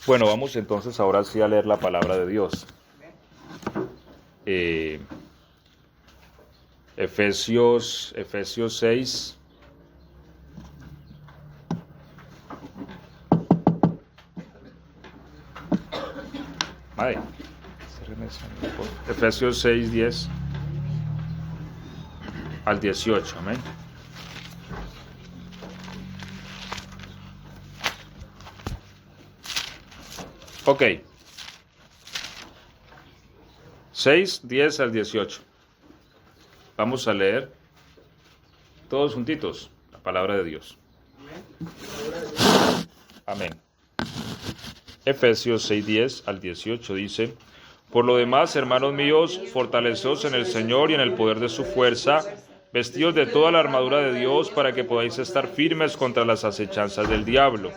Bueno, vamos entonces ahora sí a leer la palabra de Dios. Efesios 6. Madre, Efesios 6, 10 al 18, amén. Ok. 6, 10 al 18. Vamos a leer todos juntitos la palabra de Dios. Amén. Efesios 6, 10 al 18 dice: Por lo demás, hermanos míos, fortaleceos en el Señor y en el poder de su fuerza, vestidos de toda la armadura de Dios para que podáis estar firmes contra las acechanzas del diablo.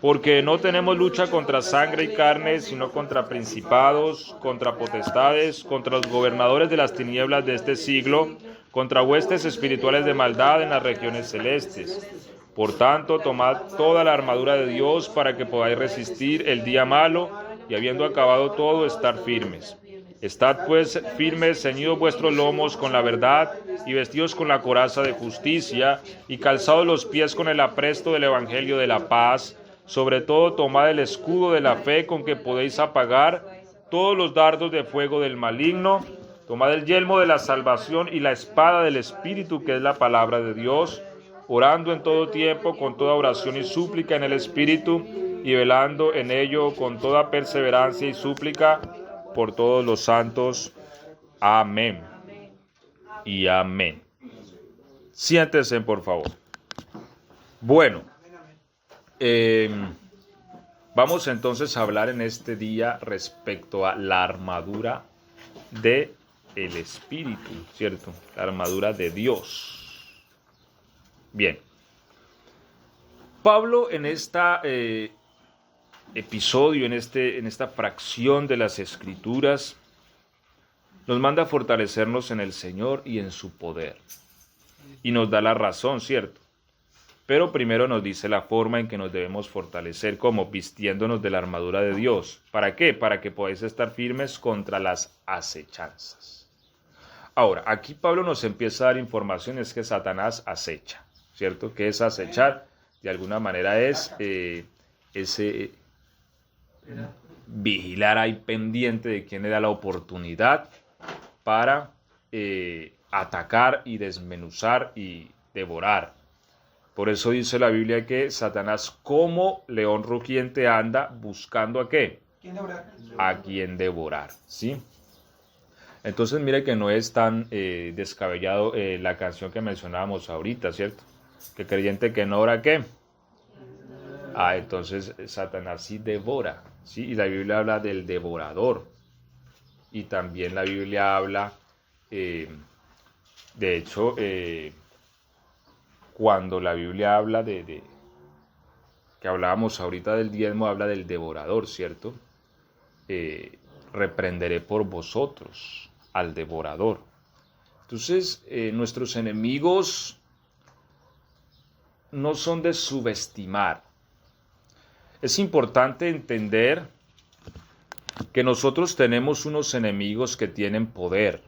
Porque no tenemos lucha contra sangre y carne, sino contra principados, contra potestades, contra los gobernadores de las tinieblas de este siglo, contra huestes espirituales de maldad en las regiones celestes. Por tanto, tomad toda la armadura de Dios para que podáis resistir el día malo y habiendo acabado todo, estar firmes. Estad pues firmes, ceñidos vuestros lomos con la verdad y vestidos con la coraza de justicia y calzados los pies con el apresto del evangelio de la paz. Sobre todo tomad el escudo de la fe con que podéis apagar todos los dardos de fuego del maligno. Tomad el yelmo de la salvación y la espada del Espíritu, que es la palabra de Dios, orando en todo tiempo con toda oración y súplica en el Espíritu, y velando en ello con toda perseverancia y súplica por todos los santos. Amén. Y amén. Siéntense, por favor. Bueno, vamos entonces a hablar en este día respecto a la armadura de el Espíritu, ¿cierto? La armadura de Dios. Bien. Pablo en este episodio, en esta fracción de las Escrituras, nos manda a fortalecernos en el Señor y en su poder. Y nos da la razón, ¿cierto? Pero primero nos dice la forma en que nos debemos fortalecer, como vistiéndonos de la armadura de Dios. ¿Para qué? Para que podáis estar firmes contra las acechanzas. Ahora, aquí Pablo nos empieza a dar informaciones que Satanás acecha, ¿cierto? Que es acechar, de alguna manera es ese vigilar ahí pendiente de quién le da la oportunidad para atacar y desmenuzar y devorar. Por eso dice la Biblia que Satanás como león rugiente anda buscando ¿a qué? A quien devorar, ¿sí? Entonces mire que no es tan descabellado la canción que mencionábamos ahorita, ¿cierto? Que creyente que no ora, ¿qué? Entonces Satanás sí devora, ¿sí? Y la Biblia habla del devorador. Y también la Biblia habla, de hecho, cuando la Biblia habla que hablábamos ahorita del diezmo, habla del devorador, ¿cierto? Reprenderé por vosotros al devorador. Entonces, nuestros enemigos no son de subestimar. Es importante entender que nosotros tenemos unos enemigos que tienen poder.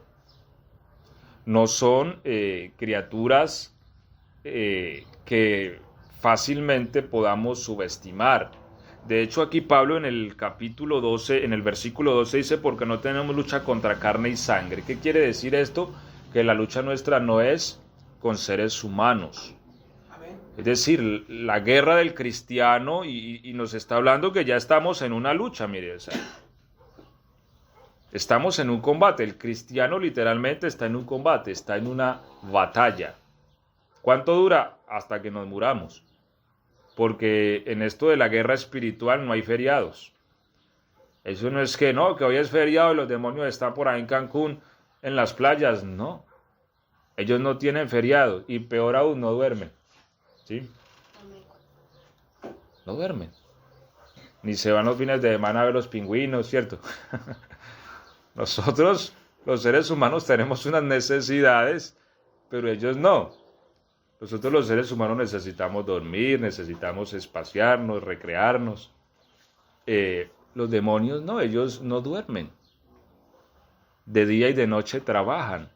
No son criaturas que fácilmente podamos subestimar. De hecho, aquí Pablo en el capítulo 12, en el versículo 12 dice, porque no tenemos lucha contra carne y sangre. ¿Qué quiere decir esto? Que la lucha nuestra no es con seres humanos. Es decir, la guerra del cristiano, y nos está hablando que ya estamos en una lucha, mire, o sea, estamos en un combate. El cristiano literalmente está en un combate, está en una batalla. ¿Cuánto dura? Hasta que nos muramos. Porque en esto de la guerra espiritual no hay feriados. Eso no es que no, que hoy es feriado y los demonios están por ahí en Cancún, en las playas. No. Ellos no tienen feriado y peor aún no duermen. ¿Sí? No duermen. Ni se van los fines de semana a ver los pingüinos, ¿cierto? Nosotros, los seres humanos, tenemos unas necesidades, pero ellos no. Nosotros los seres humanos necesitamos dormir, necesitamos espaciarnos, recrearnos. los demonios no, ellos no duermen. De día y de noche trabajan.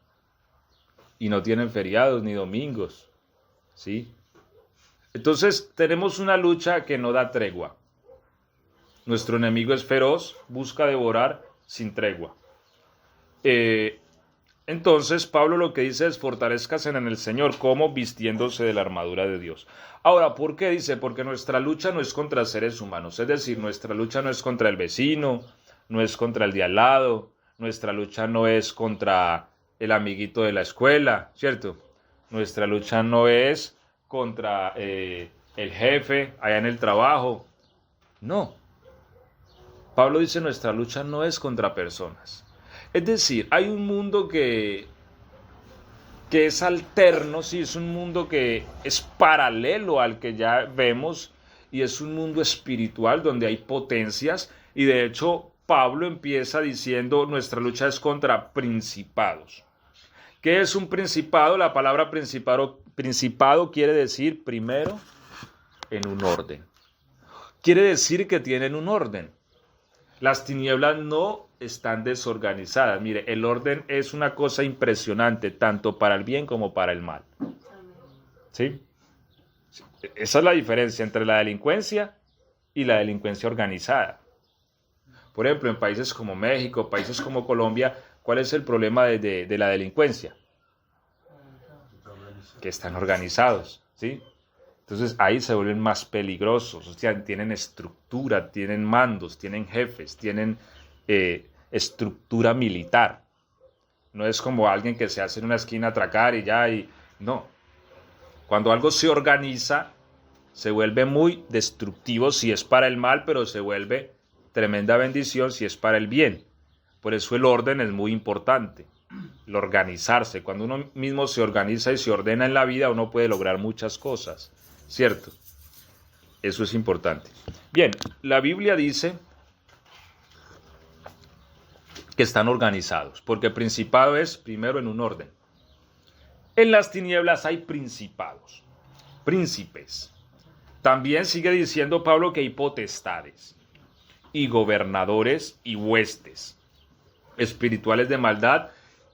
Y no tienen feriados ni domingos. ¿Sí? Entonces tenemos una lucha que no da tregua. Nuestro enemigo es feroz, busca devorar sin tregua. Entonces Pablo lo que dice es fortalezcase en el Señor, como vistiéndose de la armadura de Dios. Ahora, ¿por qué dice? Porque nuestra lucha no es contra seres humanos, es decir, nuestra lucha no es contra el vecino, no es contra el de al lado, nuestra lucha no es contra el amiguito de la escuela, ¿cierto? Nuestra lucha no es contra el jefe allá en el trabajo, no. Pablo dice nuestra lucha no es contra personas. Es decir, hay un mundo que es alterno, sí, es un mundo que es paralelo al que ya vemos y es un mundo espiritual donde hay potencias y de hecho Pablo empieza diciendo nuestra lucha es contra principados. ¿Qué es un principado? La palabra principado quiere decir primero en un orden. Quiere decir que tienen un orden. Las tinieblas no están desorganizadas. Mire, el orden es una cosa impresionante, tanto para el bien como para el mal. ¿Sí? Esa es la diferencia entre la delincuencia y la delincuencia organizada. Por ejemplo, en países como México, países como Colombia, ¿cuál es el problema de la delincuencia? Que están organizados, ¿sí? Entonces ahí se vuelven más peligrosos, o sea, tienen estructura, tienen mandos, tienen jefes, tienen estructura militar. No es como alguien que se hace en una esquina a atracar y ya, no. Cuando algo se organiza, se vuelve muy destructivo si es para el mal, pero se vuelve tremenda bendición si es para el bien. Por eso el orden es muy importante, el organizarse. Cuando uno mismo se organiza y se ordena en la vida, uno puede lograr muchas cosas. ¿Cierto? Eso es importante. Bien, la Biblia dice que están organizados, porque principado es primero en un orden. En las tinieblas hay principados, príncipes. También sigue diciendo Pablo que hay potestades y gobernadores y huestes espirituales de maldad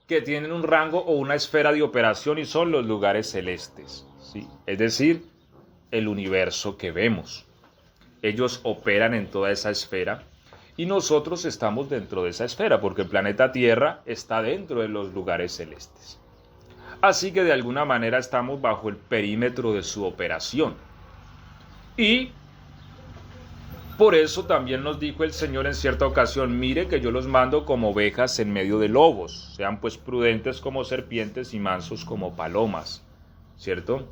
que tienen un rango o una esfera de operación y son los lugares celestes. ¿Sí? Es decir, el universo que vemos. Ellos operan en toda esa esfera y nosotros estamos dentro de esa esfera porque el planeta Tierra está dentro de los lugares celestes. Así que de alguna manera estamos bajo el perímetro de su operación. Y por eso también nos dijo el Señor en cierta ocasión, mire que yo los mando como ovejas en medio de lobos, sean pues prudentes como serpientes y mansos como palomas, ¿cierto?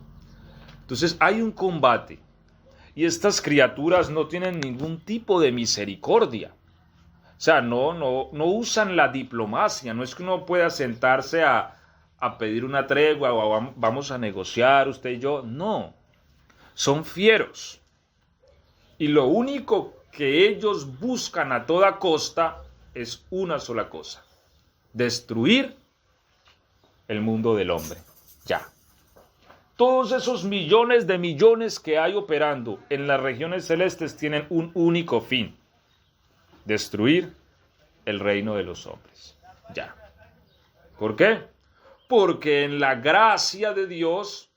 Entonces hay un combate y estas criaturas no tienen ningún tipo de misericordia. O sea, no usan la diplomacia, no es que uno pueda sentarse a pedir una tregua o vamos a negociar usted y yo, no. Son fieros. Y lo único que ellos buscan a toda costa es una sola cosa, destruir el mundo del hombre. Ya. Todos esos millones de millones que hay operando en las regiones celestes tienen un único fin: destruir el reino de los hombres. Ya. ¿Por qué? Porque en la gracia de Dios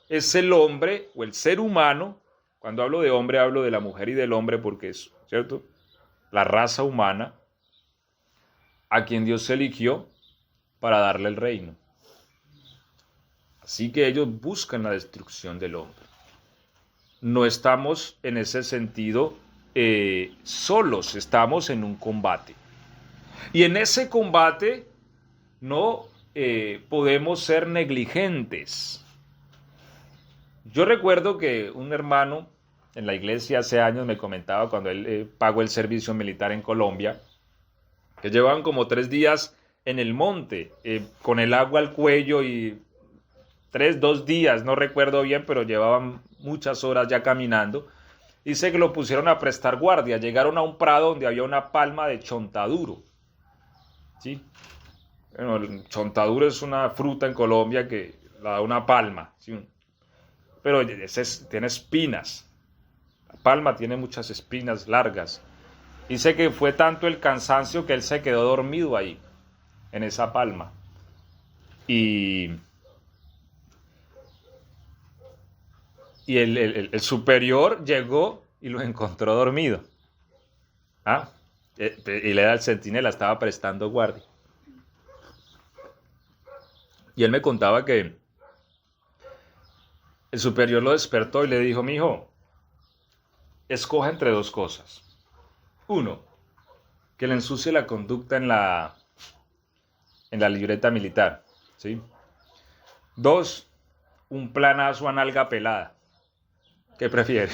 es el hombre o el ser humano. Cuando hablo de hombre, hablo de la mujer y del hombre porque es, ¿cierto?, la raza humana a quien Dios eligió para darle el reino. Así que ellos buscan la destrucción del hombre. No estamos en ese sentido solos, estamos en un combate. Y en ese combate no podemos ser negligentes. Yo recuerdo que un hermano en la iglesia hace años me comentaba cuando él pagó el servicio militar en Colombia, que llevaban como 3 días en el monte, con el agua al cuello y 2 días, no recuerdo bien, pero llevaban muchas horas ya caminando. Dice que lo pusieron a prestar guardia. Llegaron a un prado donde había una palma de chontaduro. ¿Sí? Bueno, el chontaduro es una fruta en Colombia que la da una palma. ¿Sí? Pero tiene espinas. La palma tiene muchas espinas largas. Dice que fue tanto el cansancio que él se quedó dormido ahí, en esa palma. Y el superior llegó y lo encontró dormido. ¿Ah? Y le era el centinela, estaba prestando guardia. Y él me contaba que el superior lo despertó y le dijo: mijo, escoja entre dos cosas. Uno, que le ensucie la conducta en la libreta militar, ¿sí? Dos, un planazo a nalga pelada. ¿Qué prefiere?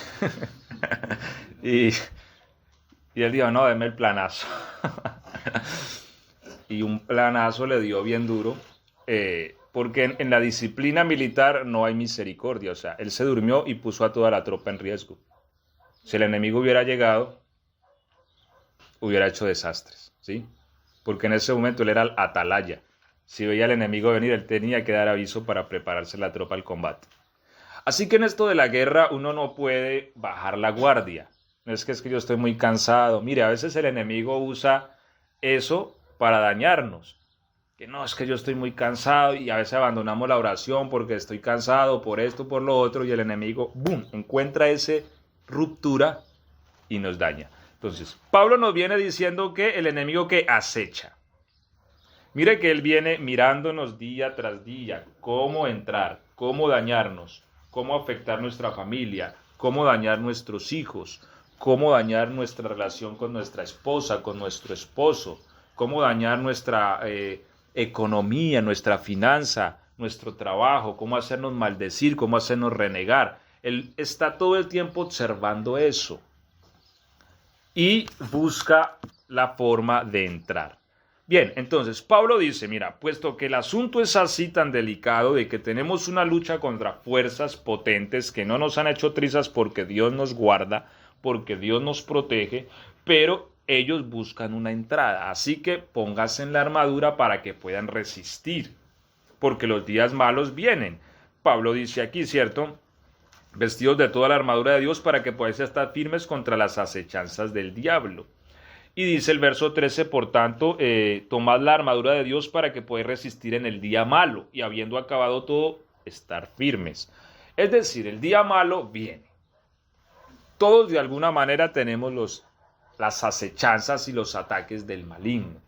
y él dijo: no, deme el planazo. Y un planazo le dio bien duro, porque en la disciplina militar no hay misericordia. O sea, él se durmió y puso a toda la tropa en riesgo. Si el enemigo hubiera llegado, hubiera hecho desastres, ¿sí? Porque en ese momento él era el atalaya. Si veía al enemigo venir, él tenía que dar aviso para prepararse la tropa al combate. Así que en esto de la guerra uno no puede bajar la guardia. No es que yo estoy muy cansado. Mire, a veces el enemigo usa eso para dañarnos. Que no, es que yo estoy muy cansado, y a veces abandonamos la oración porque estoy cansado por esto, por lo otro, y el enemigo, ¡boom!, encuentra esa ruptura y nos daña. Entonces, Pablo nos viene diciendo que el enemigo que acecha. Mire que él viene mirándonos día tras día, cómo entrar, cómo dañarnos, cómo afectar nuestra familia, cómo dañar nuestros hijos, cómo dañar nuestra relación con nuestra esposa, con nuestro esposo, cómo dañar nuestra economía, nuestra finanza, nuestro trabajo, cómo hacernos maldecir, cómo hacernos renegar. Él está todo el tiempo observando eso y busca la forma de entrar. Bien, entonces Pablo dice: mira, puesto que el asunto es así tan delicado, de que tenemos una lucha contra fuerzas potentes que no nos han hecho trizas, porque Dios nos guarda, porque Dios nos protege, pero ellos buscan una entrada. Así que póngase en la armadura para que puedan resistir, porque los días malos vienen. Pablo dice aquí, ¿cierto? Vestidos de toda la armadura de Dios para que podáis estar firmes contra las acechanzas del diablo. Y dice el verso 13, por tanto, tomad la armadura de Dios para que podáis resistir en el día malo, y habiendo acabado todo, estar firmes. Es decir, el día malo viene. Todos de alguna manera tenemos las acechanzas y los ataques del maligno.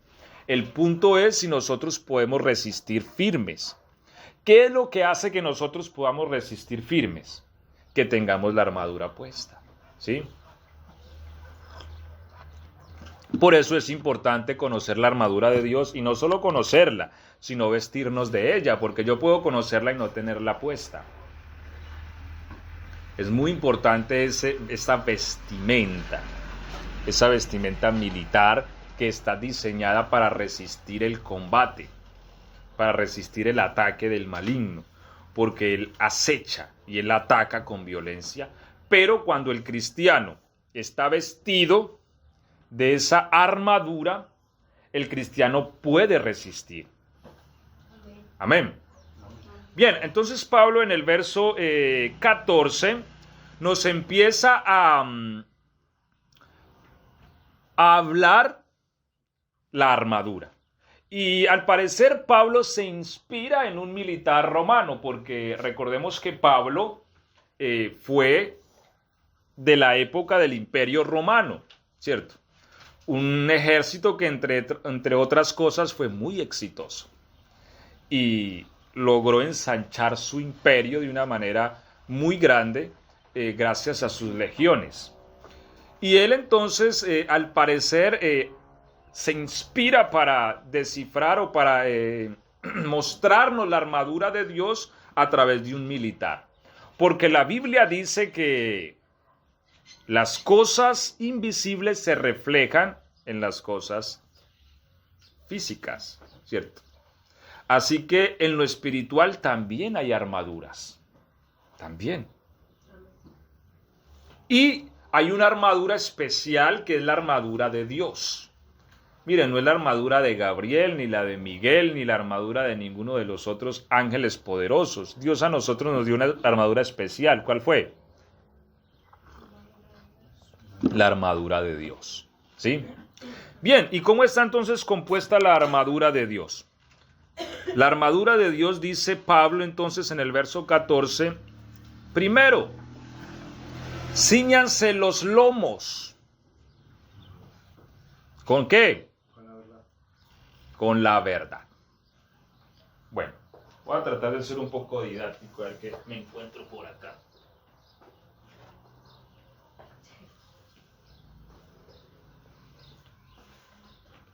El punto es si nosotros podemos resistir firmes. ¿Qué es lo que hace que nosotros podamos resistir firmes? Que tengamos la armadura puesta, ¿sí? Por eso es importante conocer la armadura de Dios, y no solo conocerla, sino vestirnos de ella, porque yo puedo conocerla y no tenerla puesta. Es muy importante esa vestimenta militar que está diseñada para resistir el combate, para resistir el ataque del maligno, porque él acecha y él ataca con violencia. Pero cuando el cristiano está vestido de esa armadura, el cristiano puede resistir. Amén. Bien, entonces Pablo en el verso 14 nos empieza a hablar la armadura. Y al parecer Pablo se inspira en un militar romano, porque recordemos que Pablo fue de la época del Imperio Romano, ¿cierto? Un ejército que entre otras cosas fue muy exitoso y logró ensanchar su imperio de una manera muy grande gracias a sus legiones. Y él entonces, al parecer, se inspira para descifrar o para mostrarnos la armadura de Dios a través de un militar. Porque la Biblia dice que las cosas invisibles se reflejan en las cosas físicas, ¿cierto? Así que en lo espiritual también hay armaduras. También. Y hay una armadura especial que es la armadura de Dios. Miren, no es la armadura de Gabriel, ni la de Miguel, ni la armadura de ninguno de los otros ángeles poderosos. Dios a nosotros nos dio una armadura especial. ¿Cuál fue? La armadura de Dios. ¿Sí? Bien, ¿y cómo está entonces compuesta la armadura de Dios? La armadura de Dios, dice Pablo entonces en el verso 14, primero, cíñanse los lomos. ¿Con qué? Con la verdad. Con la verdad. Bueno, voy a tratar de ser un poco didáctico, a ver qué me encuentro por acá.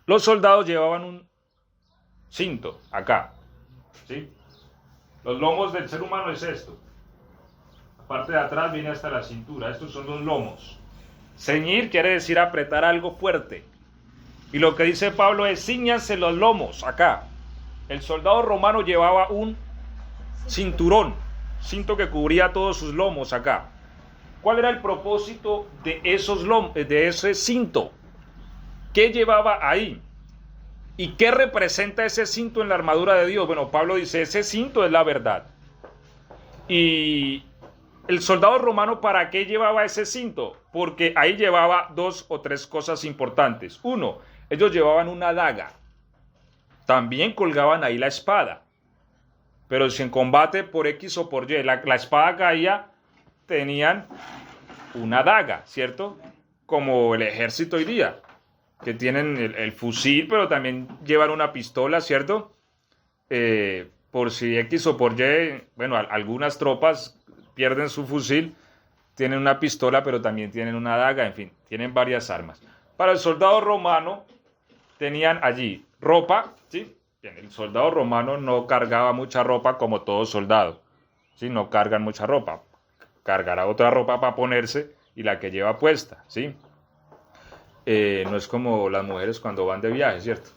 Los soldados llevaban un cinto acá, ¿sí? Los lomos del ser humano es esto. La parte de atrás viene hasta la cintura. Estos son los lomos. Ceñir quiere decir apretar algo fuerte. Y lo que dice Pablo es cíñanse los lomos acá. El soldado romano llevaba un cinturón, cinto que cubría todos sus lomos acá. ¿Cuál era el propósito de esos lomos, de ese cinto? ¿Qué llevaba ahí? ¿Y qué representa ese cinto en la armadura de Dios? Bueno, Pablo dice, ese cinto es la verdad. Y el soldado romano, ¿para qué llevaba ese cinto? Porque ahí llevaba 2 o 3 cosas importantes. Uno, ellos llevaban una daga. También colgaban ahí la espada. Pero si en combate por X o por Y la espada caía, tenían una daga, ¿cierto? Como el ejército hoy día, que tienen el fusil, pero también llevan una pistola, ¿cierto? Por si X o por Y, bueno, algunas tropas pierden su fusil, tienen una pistola, pero también tienen una daga, en fin, tienen varias armas. Para el soldado romano, tenían allí ropa, ¿sí? Bien, el soldado romano no cargaba mucha ropa como todo soldado, ¿sí? No cargan mucha ropa, cargará otra ropa para ponerse y la que lleva puesta, ¿sí? No es como las mujeres cuando van de viaje, ¿cierto?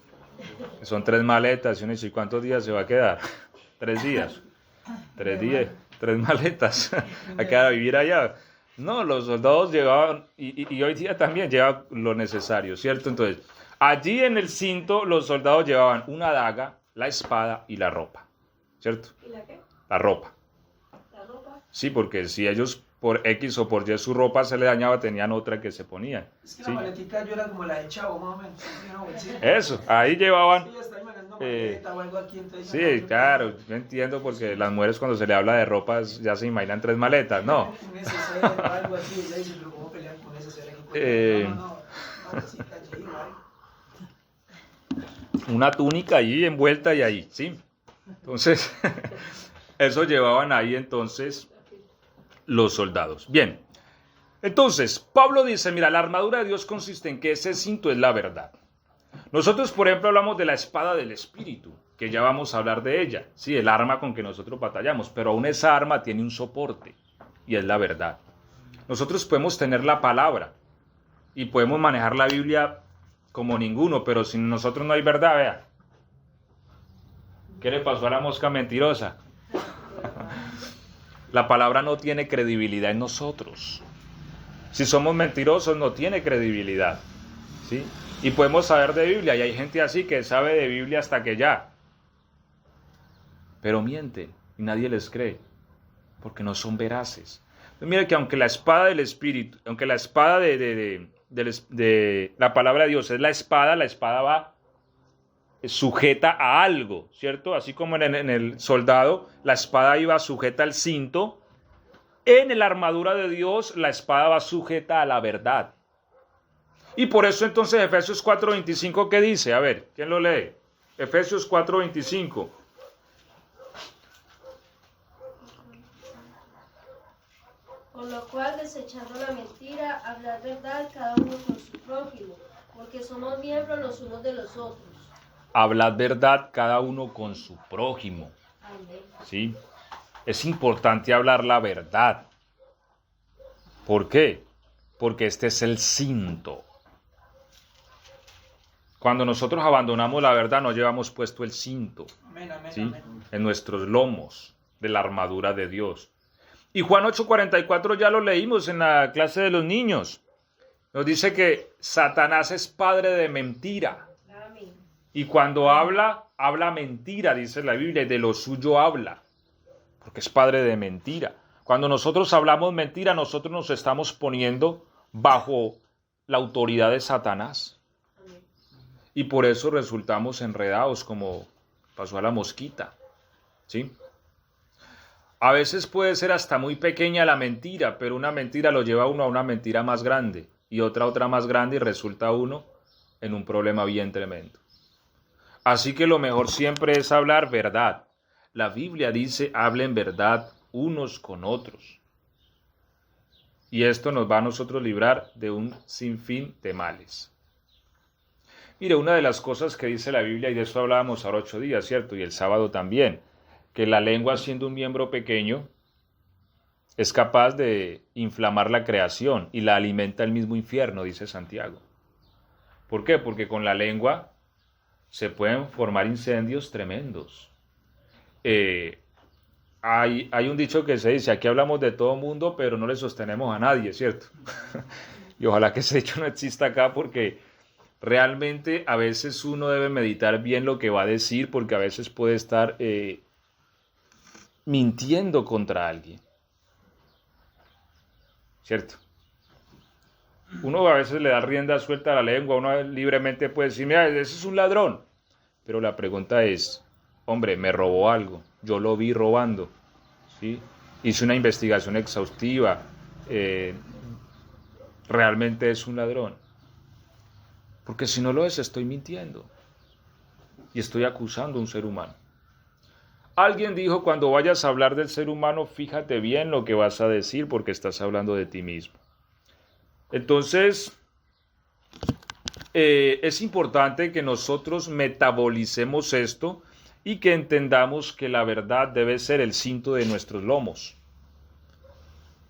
Son 3 maletas y uno dice, ¿cuántos días se va a quedar? 3 días. 3 días, 3 maletas. A quedar a vivir allá. No, los soldados llevaban, y hoy día también llevan lo necesario, ¿cierto? Entonces, allí en el cinto los soldados llevaban una daga, la espada y la ropa, ¿cierto? ¿Y la qué? La ropa. ¿La ropa? Sí, porque si ellos por X o por Y su ropa se le dañaba, tenían otra que se ponían. Es que ¿sí? la maletica yo era como la de Chavo, más o menos. ¿Sí? Eso, ahí llevaban. Sí, ya está imaginando maleta o algo aquí, entonces, Sí, no, claro, yo entiendo porque las mujeres cuando se le habla de ropa ya se imaginan 3 maletas, no. Un neceser o algo así, ella dice, pero ¿cómo pelean con neceser aquí? No, malecita allí, ¿vale? Una túnica ahí envuelta y ahí, ¿sí? Entonces, eso llevaban ahí entonces los soldados. Bien, entonces, Pablo dice, mira, la armadura de Dios consiste en que ese cinto es la verdad. Nosotros, por ejemplo, hablamos de la espada del Espíritu, que ya vamos a hablar de ella, ¿sí? El arma con que nosotros batallamos, pero aún esa arma tiene un soporte, y es la verdad. Nosotros podemos tener la palabra, y podemos manejar la Biblia como ninguno, pero sin nosotros no hay verdad, vea. ¿Qué le pasó a la mosca mentirosa? La palabra no tiene credibilidad en nosotros. Si somos mentirosos, no tiene credibilidad, ¿sí? Y podemos saber de Biblia, y hay gente así que sabe de Biblia hasta que ya. Pero mienten, y nadie les cree, porque no son veraces. Pues mira que aunque la espada del Espíritu, aunque la espada de la palabra de Dios es la espada va sujeta a algo, ¿cierto? Así como en el soldado, la espada iba sujeta al cinto, en la armadura de Dios la espada va sujeta a la verdad. Y por eso entonces Efesios 4:25, ¿qué dice? A ver, ¿quién lo lee? Efesios 4:25. Con lo cual, desechando la mentira, hablar verdad cada uno con su prójimo, porque somos miembros los unos de los otros. Hablad verdad cada uno con su prójimo. Amén. ¿Sí? Es importante hablar la verdad. ¿Por qué? Porque este es el cinto. Cuando nosotros abandonamos la verdad, no llevamos puesto el cinto, Amén, amén, ¿sí? amén. En nuestros lomos de la armadura de Dios. Y Juan 8:44 ya lo leímos en la clase de los niños. Nos dice que Satanás es padre de mentira. Amén. Y cuando habla mentira, dice la Biblia, y de lo suyo habla, porque es padre de mentira. Cuando nosotros hablamos mentira, nosotros nos estamos poniendo bajo la autoridad de Satanás. Y por eso resultamos enredados como pasó a la mosquita, ¿sí? A veces puede ser hasta muy pequeña la mentira, pero una mentira lo lleva a uno a una mentira más grande y otra más grande y resulta uno en un problema bien tremendo. Así que lo mejor siempre es hablar verdad. La Biblia dice, hablen verdad unos con otros. Y esto nos va a nosotros librar de un sinfín de males. Mire, una de las cosas que dice la Biblia, y de eso hablábamos ahora 8 días, ¿cierto? Y el sábado también, que la lengua, siendo un miembro pequeño, es capaz de inflamar la creación y la alimenta el mismo infierno, dice Santiago. ¿Por qué? Porque con la lengua se pueden formar incendios tremendos. Hay un dicho que se dice, aquí hablamos de todo mundo, pero no le sostenemos a nadie, ¿cierto? Y ojalá que ese dicho no exista acá, porque realmente a veces uno debe meditar bien lo que va a decir, porque a veces puede estar mintiendo contra alguien, ¿cierto? Uno a veces le da rienda suelta a la lengua, uno libremente puede decir, mira, ese es un ladrón. Pero la pregunta es, hombre, me robó algo, yo lo vi robando, ¿sí? Hice una investigación exhaustiva, realmente es un ladrón. Porque si no lo es, estoy mintiendo y estoy acusando a un ser humano. Alguien dijo, cuando vayas a hablar del ser humano, fíjate bien lo que vas a decir porque estás hablando de ti mismo. Entonces, es importante que nosotros metabolicemos esto y que entendamos que la verdad debe ser el cinto de nuestros lomos.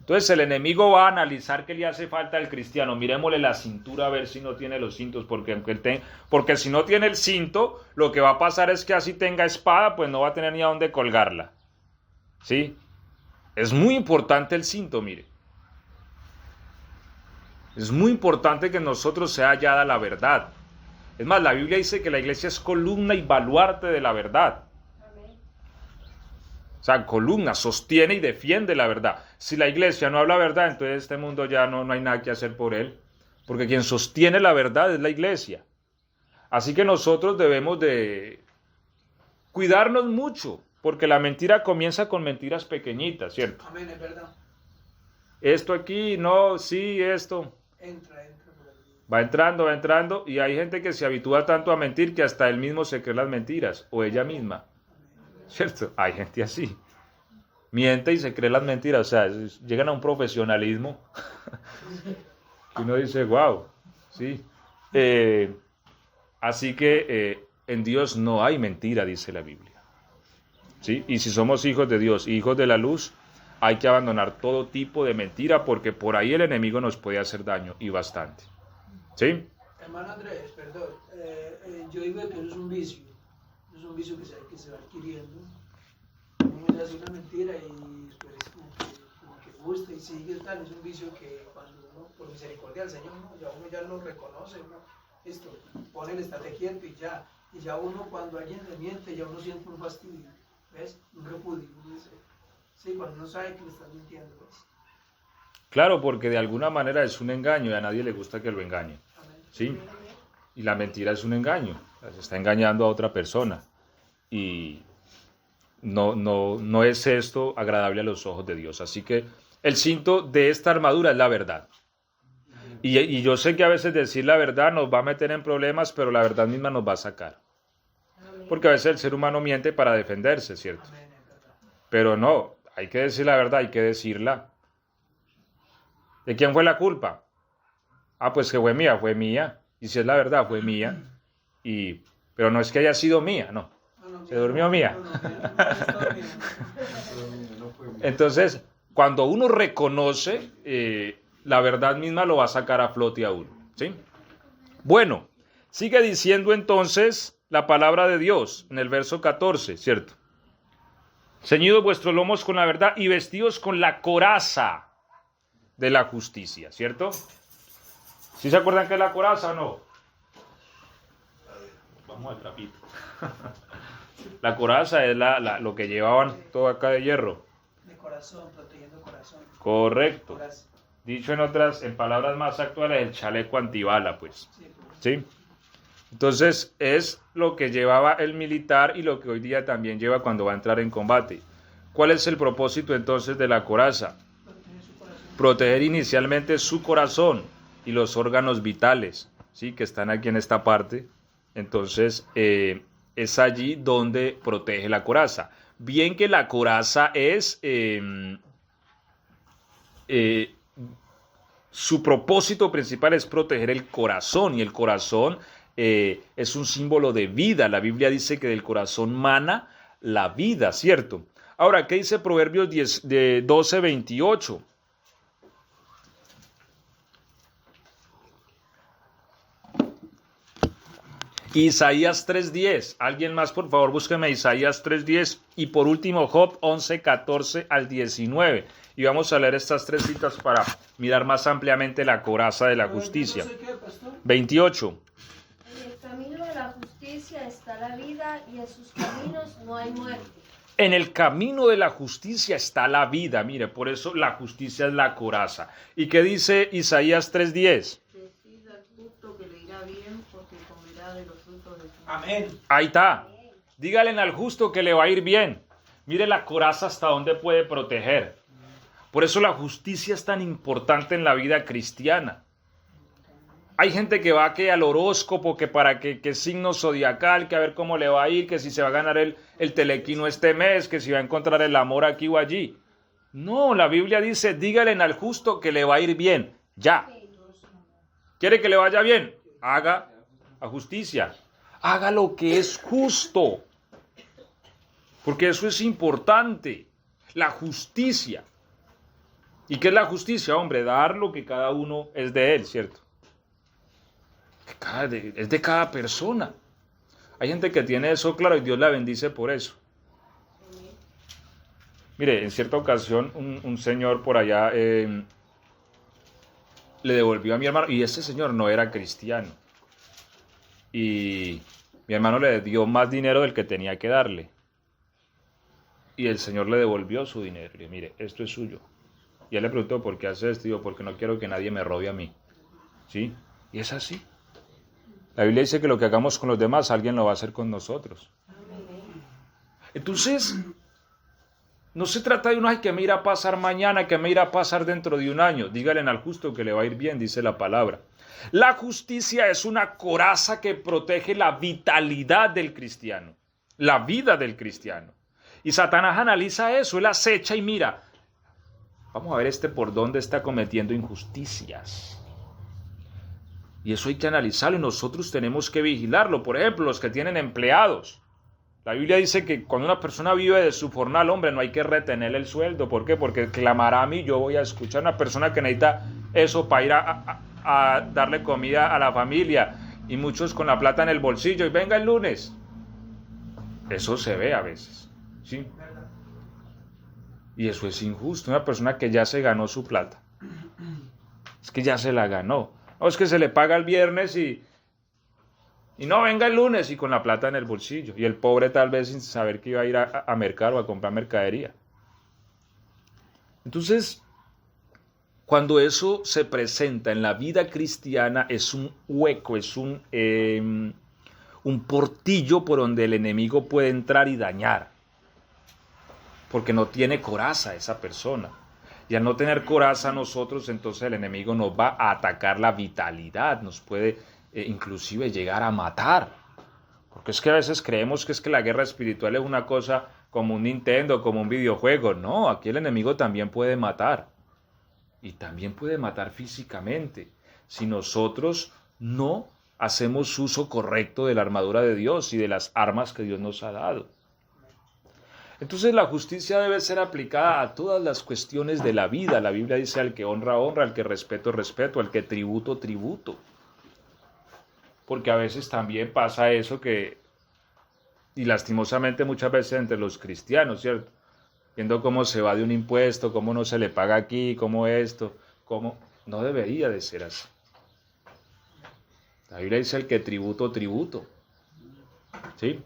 Entonces el enemigo va a analizar qué le hace falta al cristiano. Miremosle la cintura a ver si no tiene los cintos, porque si no tiene el cinto, lo que va a pasar es que así tenga espada, pues no va a tener ni a dónde colgarla. ¿Sí? Es muy importante el cinto, mire. Es muy importante que en nosotros sea hallada la verdad. Es más, la Biblia dice que la iglesia es columna y baluarte de la verdad. O sea, columna, sostiene y defiende la verdad. Si la iglesia no habla verdad, entonces este mundo ya no hay nada que hacer por él. Porque quien sostiene la verdad es la iglesia. Así que nosotros debemos de cuidarnos mucho, porque la mentira comienza con mentiras pequeñitas, ¿cierto? Amén, es verdad. Esto aquí, no, sí, esto. Entra por aquí. Va entrando, y hay gente que se habitúa tanto a mentir que hasta él mismo se cree las mentiras, o ella misma. ¿Cierto? Hay gente así. Miente y se cree las mentiras. O sea, llegan a un profesionalismo que uno dice, wow. ¿Sí? Así que en Dios no hay mentira, dice la Biblia. ¿Sí? Y si somos hijos de Dios, hijos de la luz, hay que abandonar todo tipo de mentira porque por ahí el enemigo nos puede hacer daño y bastante. ¿Sí? Hermano Andrés, perdón. Yo digo que eso es un vicio. Es un vicio que se va adquiriendo. Uno hace una mentira y después como que gusta y sigue tal. Es un vicio que cuando uno, por misericordia del Señor, uno ya lo reconoce, esto, pone el estate quieto y ya uno cuando alguien le miente, ya uno siente un fastidio, ¿ves? Un repudio. Sí, cuando uno sabe que le están mintiendo, ¿ves? Claro, porque de alguna manera es un engaño y a nadie le gusta que lo engañen. ¿Sí? Y la mentira es un engaño. Se está engañando a otra persona. Y no es esto agradable a los ojos de Dios. Así que el cinto de esta armadura es la verdad. Y yo sé que a veces decir la verdad nos va a meter en problemas, pero la verdad misma nos va a sacar. Porque a veces el ser humano miente para defenderse, ¿cierto? Pero no, hay que decir la verdad, hay que decirla. ¿De quién fue la culpa? Ah, pues que fue mía. Y si es la verdad, fue mía. Pero no es que haya sido mía, no. Se durmió mía. Entonces, cuando uno reconoce, la verdad misma lo va a sacar a flote a uno. ¿Sí? Bueno, sigue diciendo entonces la palabra de Dios en el verso 14, ¿cierto? Ceñidos vuestros lomos con la verdad y vestidos con la coraza de la justicia, ¿cierto? ¿Sí se acuerdan qué es la coraza o no? Vamos al trapito. La coraza es lo que llevaban todo acá de hierro. De corazón, protegiendo corazón. Correcto. Coraza. Dicho en palabras más actuales, el chaleco antibala, pues. ¿Sí? Entonces, es lo que llevaba el militar y lo que hoy día también lleva cuando va a entrar en combate. ¿Cuál es el propósito entonces de la coraza? Proteger inicialmente su corazón y los órganos vitales, ¿sí? Que están aquí en esta parte. Entonces, es allí donde protege la coraza. Bien que la coraza es... su propósito principal es proteger el corazón, y el corazón es un símbolo de vida. La Biblia dice que del corazón mana la vida, ¿cierto? Ahora, ¿qué dice Proverbios 12:28? Isaías 3:10. Alguien más, por favor, búsqueme Isaías 3:10. Y por último, Job 11:14 al 19. Y vamos a leer estas tres citas para mirar más ampliamente la coraza de la justicia. 28. En el camino de la justicia está la vida, y en sus caminos no hay muerte. En el camino de la justicia está la vida. Mire, por eso la justicia es la coraza. ¿Y qué dice Isaías 3:10? Decid al justo que le irá bien, porque comerá de los frutos de su Amén. Ahí está. Dígale al justo que le va a ir bien. Mire la coraza hasta dónde puede proteger. Por eso la justicia es tan importante en la vida cristiana. Hay gente que va que al horóscopo, que para que signo zodiacal, que a ver cómo le va a ir, que si se va a ganar el telequino este mes, que si va a encontrar el amor aquí o allí. No, la Biblia dice, dígale al justo que le va a ir bien. Ya. ¿Quiere que le vaya bien? Haga a justicia. Haga lo que es justo. Porque eso es importante. La justicia. ¿Y qué es la justicia, hombre? Dar lo que cada uno es de él, ¿cierto? Es de cada persona. Hay gente que tiene eso claro y Dios la bendice por eso. Mire, en cierta ocasión un señor por allá le devolvió a mi hermano, y ese señor no era cristiano. Y mi hermano le dio más dinero del que tenía que darle. Y el señor le devolvió su dinero. Y le dije, mire, esto es suyo. Y él le preguntó, ¿por qué hace esto? Y yo, porque no quiero que nadie me robe a mí. ¿Sí? Y es así. La Biblia dice que lo que hagamos con los demás, alguien lo va a hacer con nosotros. Entonces, no se trata de uno, ay, que me irá a pasar mañana, que me irá a pasar dentro de un año. Dígale al justo que le va a ir bien, dice la palabra. La justicia es una coraza que protege la vitalidad del cristiano, la vida del cristiano. Y Satanás analiza eso, él acecha y mira, vamos a ver por dónde está cometiendo injusticias. Y eso hay que analizarlo y nosotros tenemos que vigilarlo. Por ejemplo, los que tienen empleados. La Biblia dice que cuando una persona vive de su jornal, hombre, no hay que retener el sueldo. ¿Por qué? Porque clamará a mí, yo voy a escuchar a una persona que necesita eso para ir a darle comida a la familia. Y muchos con la plata en el bolsillo y venga el lunes. Eso se ve a veces, ¿sí? Y eso es injusto. Una persona que ya se ganó su plata. Es que ya se la ganó. No, es que se le paga el viernes y no, venga el lunes y con la plata en el bolsillo. Y el pobre tal vez sin saber que iba a ir a mercar o a comprar mercadería. Entonces, cuando eso se presenta en la vida cristiana, es un hueco, es un portillo por donde el enemigo puede entrar y dañar. Porque no tiene coraza esa persona. Y al no tener coraza nosotros, entonces el enemigo nos va a atacar la vitalidad, nos puede inclusive llegar a matar. Porque es que a veces creemos que es que la guerra espiritual es una cosa como un Nintendo, como un videojuego. No, aquí el enemigo también puede matar. Y también puede matar físicamente. Si nosotros no hacemos uso correcto de la armadura de Dios y de las armas que Dios nos ha dado. Entonces la justicia debe ser aplicada a todas las cuestiones de la vida. La Biblia dice al que honra, honra, al que respeto, respeto, al que tributo, tributo. Porque a veces también pasa eso y lastimosamente muchas veces entre los cristianos, ¿cierto? Viendo cómo se va de un impuesto, cómo no se le paga aquí, cómo esto, cómo... No debería de ser así. La Biblia dice al que tributo, tributo. ¿Sí?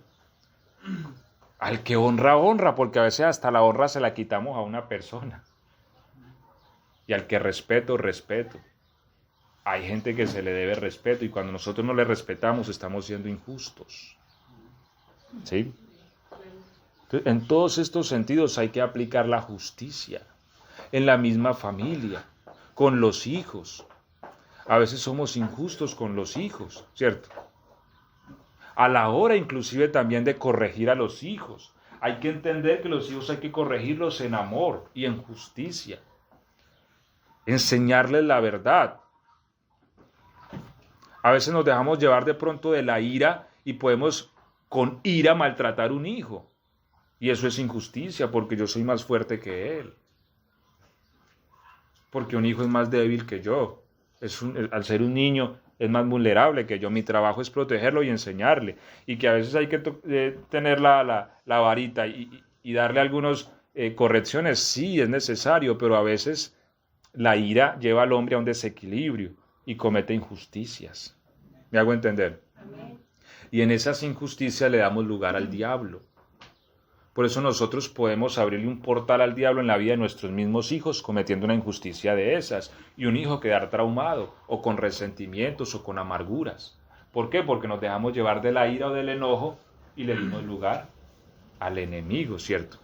Al que honra, honra, porque a veces hasta la honra se la quitamos a una persona. Y al que respeto, respeto. Hay gente que se le debe respeto y cuando nosotros no le respetamos estamos siendo injustos. ¿Sí? Entonces, en todos estos sentidos hay que aplicar la justicia. En la misma familia, con los hijos. A veces somos injustos con los hijos, ¿cierto? A la hora inclusive también de corregir a los hijos. Hay que entender que los hijos hay que corregirlos en amor y en justicia. Enseñarles la verdad. A veces nos dejamos llevar de pronto de la ira y podemos con ira maltratar a un hijo. Y eso es injusticia porque yo soy más fuerte que él. Porque un hijo es más débil que yo. Al ser un niño es más vulnerable que yo. Mi trabajo es protegerlo y enseñarle. Y que a veces hay que tener la varita y darle algunas correcciones. Sí, es necesario, pero a veces la ira lleva al hombre a un desequilibrio y comete injusticias. ¿Me hago entender? Amén. Y en esas injusticias le damos lugar al diablo. Por eso nosotros podemos abrirle un portal al diablo en la vida de nuestros mismos hijos cometiendo una injusticia de esas y un hijo quedar traumado o con resentimientos o con amarguras. ¿Por qué? Porque nos dejamos llevar de la ira o del enojo y le dimos lugar al enemigo, ¿cierto?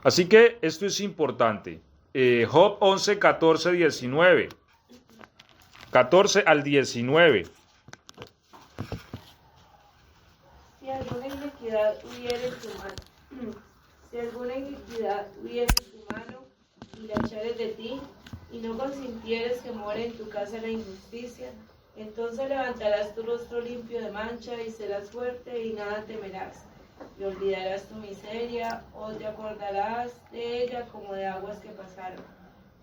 Así que esto es importante. Job 11, 14, 19. 14 al 19. Si alguna iniquidad hubiere en tu mano, si alguna iniquidad hubiere en tu mano, y la echares de ti, y no consintieres que more en tu casa la injusticia, entonces levantarás tu rostro limpio de mancha, y serás fuerte, y nada temerás. Y olvidarás tu miseria, o te acordarás de ella como de aguas que pasaron.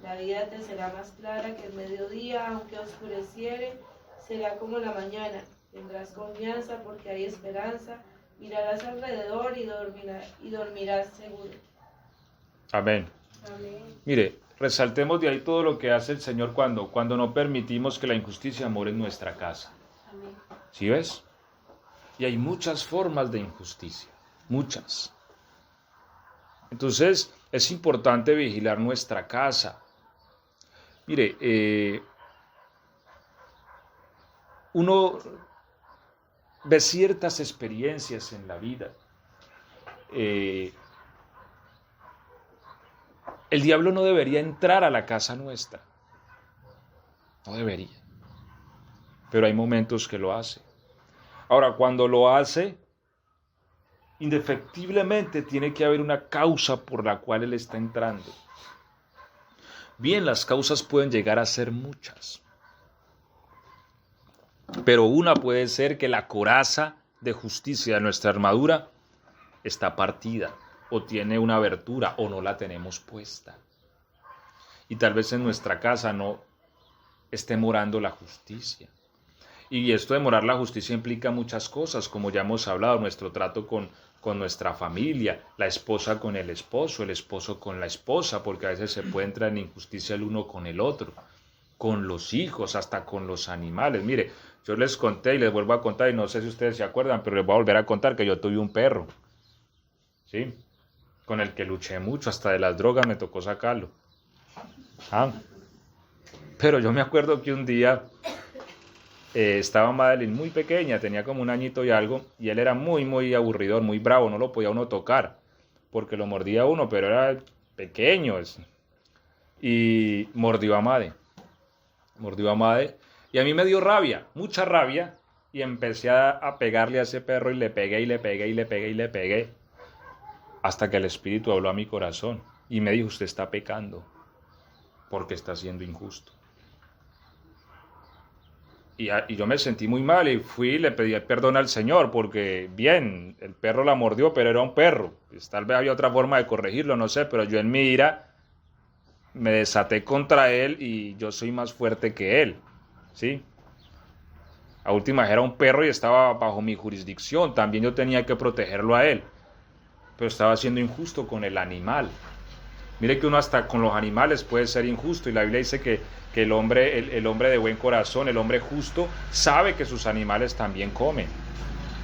La vida te será más clara que el mediodía, aunque oscureciere, será como la mañana. Tendrás confianza porque hay esperanza, mirarás alrededor y dormirás seguro. Amén. Amén. Mire, resaltemos de ahí todo lo que hace el Señor cuando no permitimos que la injusticia more en nuestra casa. Amén. ¿Sí ves? Y hay muchas formas de injusticia, muchas. Entonces, es importante vigilar nuestra casa. Mire, uno ve ciertas experiencias en la vida. El diablo no debería entrar a la casa nuestra. No debería. Pero hay momentos que lo hace. Ahora, cuando lo hace, indefectiblemente tiene que haber una causa por la cual él está entrando. Bien, las causas pueden llegar a ser muchas. Pero una puede ser que la coraza de justicia de nuestra armadura está partida, o tiene una abertura, o no la tenemos puesta. Y tal vez en nuestra casa no esté morando la justicia. Y esto de morar la justicia implica muchas cosas, como ya hemos hablado, nuestro trato con nuestra familia, la esposa con el esposo con la esposa, porque a veces se puede entrar en injusticia el uno con el otro, con los hijos, hasta con los animales. Mire, yo les conté y les vuelvo a contar, y no sé si ustedes se acuerdan, pero les voy a volver a contar que yo tuve un perro, ¿sí? Con el que luché mucho, hasta de las drogas me tocó sacarlo. Pero yo me acuerdo que un día estaba Madeline muy pequeña, tenía como un añito y algo, y él era muy, muy aburridor, muy bravo, no lo podía uno tocar, porque lo mordía uno, pero era pequeño. Y mordió a Made, y a mí me dio rabia, mucha rabia, y empecé a pegarle a ese perro, y le pegué, hasta que el Espíritu habló a mi corazón, y me dijo: usted está pecando, porque está siendo injusto. Y yo me sentí muy mal y fui y le pedí perdón al Señor, porque bien, el perro la mordió, pero era un perro. Pues, tal vez había otra forma de corregirlo, no sé, pero yo en mi ira me desaté contra él y yo soy más fuerte que él, ¿sí? A última era un perro y estaba bajo mi jurisdicción, también yo tenía que protegerlo a él, pero estaba siendo injusto con el animal. Mire que uno hasta con los animales puede ser injusto, y la Biblia dice que el hombre de buen corazón, el hombre justo, sabe que sus animales también comen,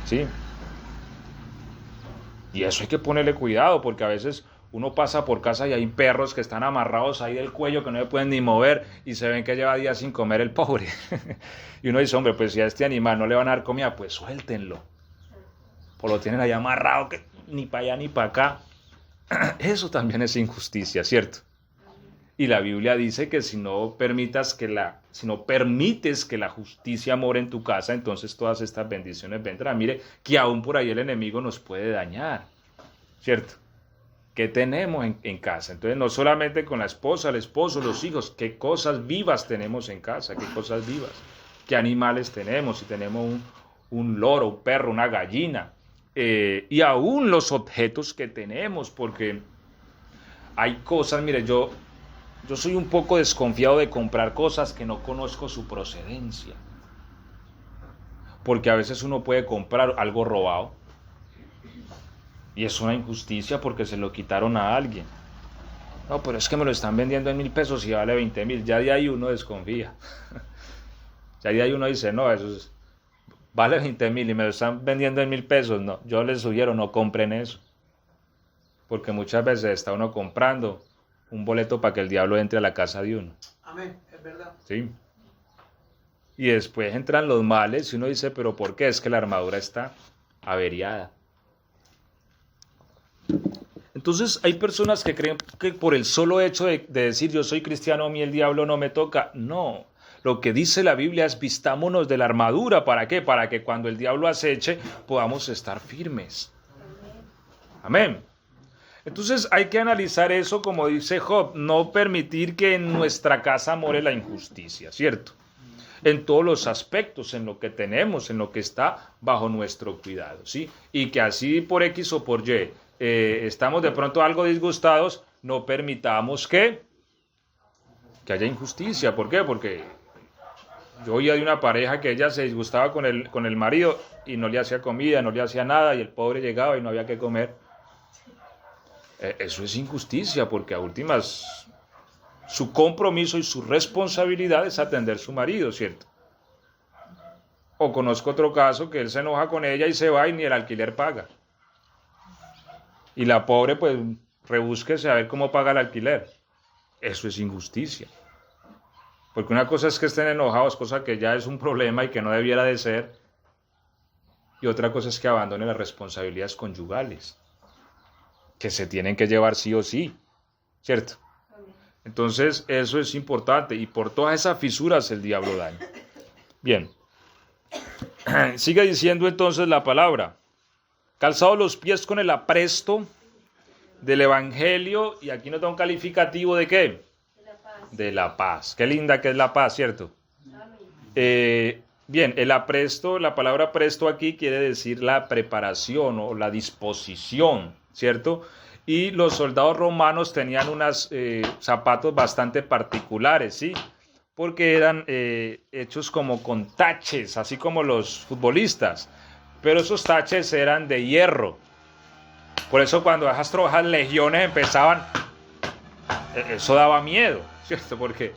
¿sí? Y eso hay que ponerle cuidado, porque a veces Uno pasa por casa y hay perros que están amarrados ahí del cuello que no se pueden ni mover y se ven que lleva días sin comer el pobre. Y uno dice, hombre, pues si a este animal no le van a dar comida, pues suéltenlo. O lo tienen ahí amarrado que ni para allá ni para acá. Eso también es injusticia, ¿cierto? Y la Biblia dice que si no permites que la justicia more en tu casa, entonces todas estas bendiciones vendrán. Mire que aún por ahí el enemigo nos puede dañar, ¿cierto? ¿Qué tenemos en casa? Entonces no solamente con la esposa, el esposo, los hijos, qué cosas vivas tenemos en casa, qué cosas vivas, qué animales tenemos, si tenemos un loro, un perro, una gallina, y aún los objetos que tenemos, porque hay cosas, mire, yo soy un poco desconfiado de comprar cosas que no conozco su procedencia. Porque a veces uno puede comprar algo robado. Y es una injusticia porque se lo quitaron a alguien. No, pero es que me lo están vendiendo en 1,000 pesos y vale 20,000. Ya de ahí uno desconfía. Ya de ahí uno dice, no, vale 20,000 y me lo están vendiendo en 1,000 pesos. No, yo les sugiero, no compren eso. Porque muchas veces está uno comprando un boleto para que el diablo entre a la casa de uno. Amén, es verdad. Sí. Y después entran los males y uno dice, pero ¿por qué? Es que la armadura está averiada. Entonces hay personas que creen que por el solo hecho de decir yo soy cristiano, a mí el diablo no me toca. No, lo que dice la Biblia es vistámonos de la armadura. ¿Para qué? Para que cuando el diablo aceche podamos estar firmes. Amén. Entonces hay que analizar eso como dice Job, no permitir que en nuestra casa more la injusticia, ¿cierto? En todos los aspectos, en lo que tenemos, en lo que está bajo nuestro cuidado, ¿sí? Y que así por X o por Y estamos de pronto algo disgustados, no permitamos que haya injusticia. ¿Por qué? Porque yo oía de una pareja que ella se disgustaba con el marido y no le hacía comida, no le hacía nada y el pobre llegaba y no había que comer. Eso es injusticia porque a últimas su compromiso y su responsabilidad es atender a su marido, ¿cierto? O conozco otro caso que él se enoja con ella y se va y ni el alquiler paga. Y la pobre pues rebúsquese a ver cómo paga el alquiler. Eso es injusticia. Porque una cosa es que estén enojados, cosa que ya es un problema y que no debiera de ser. Y otra cosa es que abandonen las responsabilidades conyugales, que se tienen que llevar sí o sí, ¿cierto? Entonces eso es importante y por todas esas fisuras el diablo daña. Bien, sigue diciendo entonces la palabra, calzados los pies con el apresto del evangelio, y aquí nos da un calificativo de ¿qué? De la paz. De la paz. Qué linda que es la paz, ¿cierto? Bien, el apresto, la palabra presto aquí quiere decir la preparación o la disposición, ¿cierto? Y los soldados romanos tenían unos zapatos bastante particulares, ¿sí? Porque eran hechos como con taches, así como los futbolistas. Pero esos taches eran de hierro. Por eso cuando esas trojas legiones empezaban, eso daba miedo, ¿cierto? Porque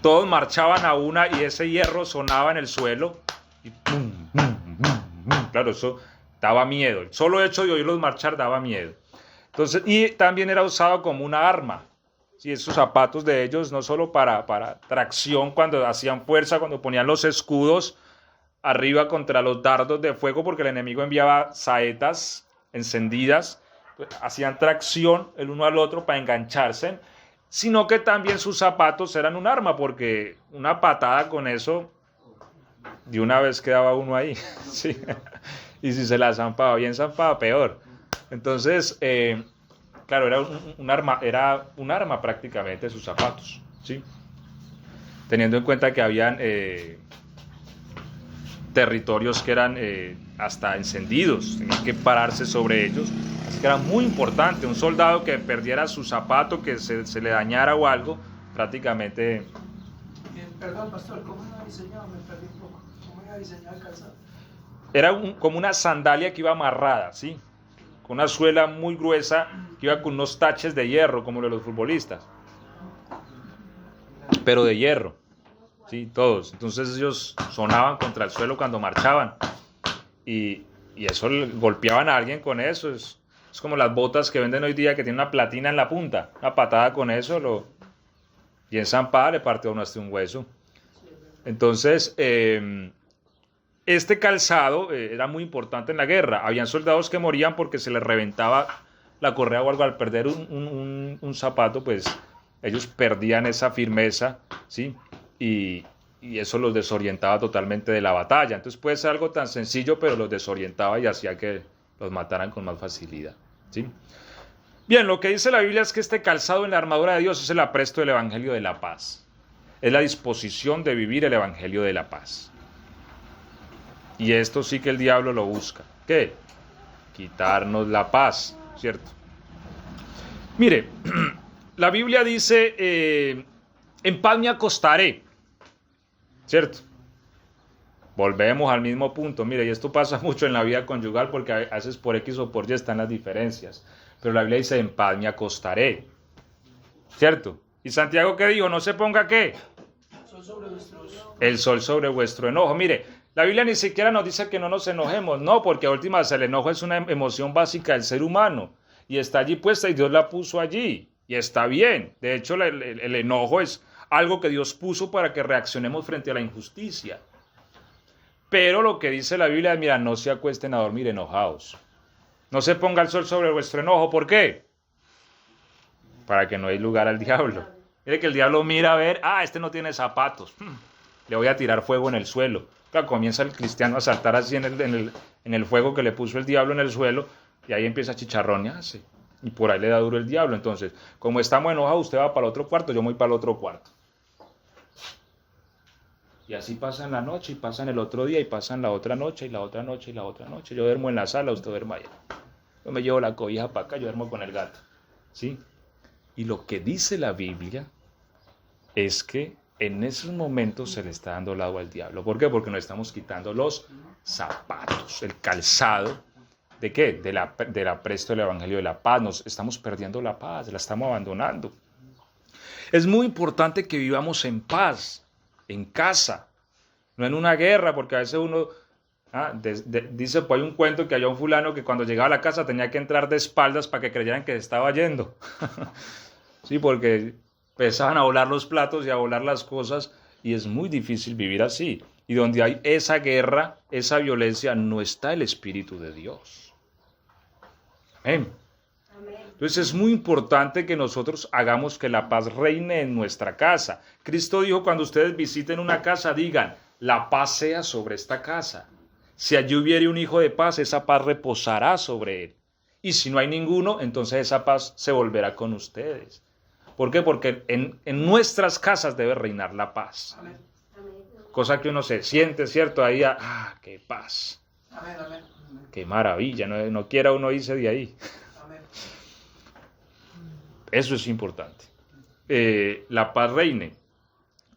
todos marchaban a una y ese hierro sonaba en el suelo. Y pum, pum, pum, pum. Claro, eso daba miedo. El solo hecho de oírlos marchar daba miedo. Entonces, y también era usado como una arma. Sí, esos zapatos de ellos, no solo para tracción, cuando hacían fuerza, cuando ponían los escudos arriba contra los dardos de fuego, porque el enemigo enviaba saetas encendidas, hacían tracción el uno al otro para engancharse, sino que también sus zapatos eran un arma, porque una patada con eso, de una vez quedaba uno ahí. Sí. Y si se la zampaba bien zampada, peor. Entonces, claro, era un arma prácticamente sus zapatos, ¿sí? Teniendo en cuenta que habían territorios que eran hasta encendidos, tenían que pararse sobre ellos, así que era muy importante. Un soldado que perdiera su zapato, que se le dañara o algo, prácticamente... Perdón, pastor, ¿cómo iba diseñado? Me perdí un poco. ¿Cómo iba diseñado el calzado? Era como una sandalia que iba amarrada, ¿sí? Con una suela muy gruesa que iba con unos taches de hierro, como de los futbolistas. Pero de hierro, ¿sí? Todos. Entonces ellos sonaban contra el suelo cuando marchaban. Y eso golpeaban a alguien con eso. Eso Es como las botas que venden hoy día que tienen una platina en la punta. Una patada con eso, y en zampada le parte a uno hasta un hueso. Entonces, este calzado era muy importante en la guerra. Habían soldados que morían porque se les reventaba la correa o algo. Al perder un zapato, pues ellos perdían esa firmeza, ¿sí? Y eso los desorientaba totalmente de la batalla. Entonces puede ser algo tan sencillo, pero los desorientaba y hacía que los mataran con más facilidad, ¿sí? Bien, lo que dice la Biblia es que este calzado en la armadura de Dios es el apresto del Evangelio de la paz. Es la disposición de vivir el Evangelio de la paz. Y esto sí que el diablo lo busca. ¿Qué? Quitarnos la paz, ¿cierto? Mire, la Biblia dice, en paz me acostaré, ¿cierto? Volvemos al mismo punto. Mire, y esto pasa mucho en la vida conyugal porque a veces por X o por Y están las diferencias. Pero la Biblia dice, en paz me acostaré, ¿cierto? ¿Y Santiago qué dijo? No se ponga ¿qué? El sol sobre vuestro enojo. Mire, la Biblia ni siquiera nos dice que no nos enojemos. No, porque a últimas el enojo es una emoción básica del ser humano. Y está allí puesta y Dios la puso allí. Y está bien. De hecho, el enojo es algo que Dios puso para que reaccionemos frente a la injusticia. Pero lo que dice la Biblia es, mira, no se acuesten a dormir enojados. No se ponga el sol sobre vuestro enojo. ¿Por qué? Para que no hay lugar al diablo. Mire que el diablo mira a ver, este no tiene zapatos. Le voy a tirar fuego en el suelo. Claro, comienza el cristiano a saltar así en el fuego que le puso el diablo en el suelo. Y ahí empieza a chicharronearse. Y por ahí le da duro el diablo. Entonces, como estamos enojados, usted va para el otro cuarto, yo voy para el otro cuarto. Y así pasan la noche, y pasan el otro día, y pasan la otra noche, y la otra noche, y la otra noche. Yo duermo en la sala, usted duerme allá. Yo me llevo la cobija para acá, yo duermo con el gato. ¿Sí? Y lo que dice la Biblia es que en esos momentos se le está dando lado al diablo. ¿Por qué? Porque nos estamos quitando los zapatos, el calzado. ¿De qué? Del apresto del Evangelio de la paz. Nos estamos perdiendo la paz, la estamos abandonando. Es muy importante que vivamos en paz, en casa, no en una guerra, porque a veces uno dice, pues hay un cuento que había un fulano que cuando llegaba a la casa tenía que entrar de espaldas para que creyeran que se estaba yendo. Sí, porque empezaban a volar los platos y a volar las cosas, y es muy difícil vivir así. Y donde hay esa guerra, esa violencia, no está el Espíritu de Dios. Amén. Entonces es muy importante que nosotros hagamos que la paz reine en nuestra casa. Cristo dijo, cuando ustedes visiten una casa, digan, la paz sea sobre esta casa. Si allí hubiere un hijo de paz, esa paz reposará sobre él. Y si no hay ninguno, entonces esa paz se volverá con ustedes. ¿Por qué? Porque en nuestras casas debe reinar la paz. Amén. Cosa que uno se siente, ¿cierto? Ahí, qué paz. Amén, amén. Qué maravilla, no quiera uno irse de ahí. Amén. Eso es importante. La paz reine.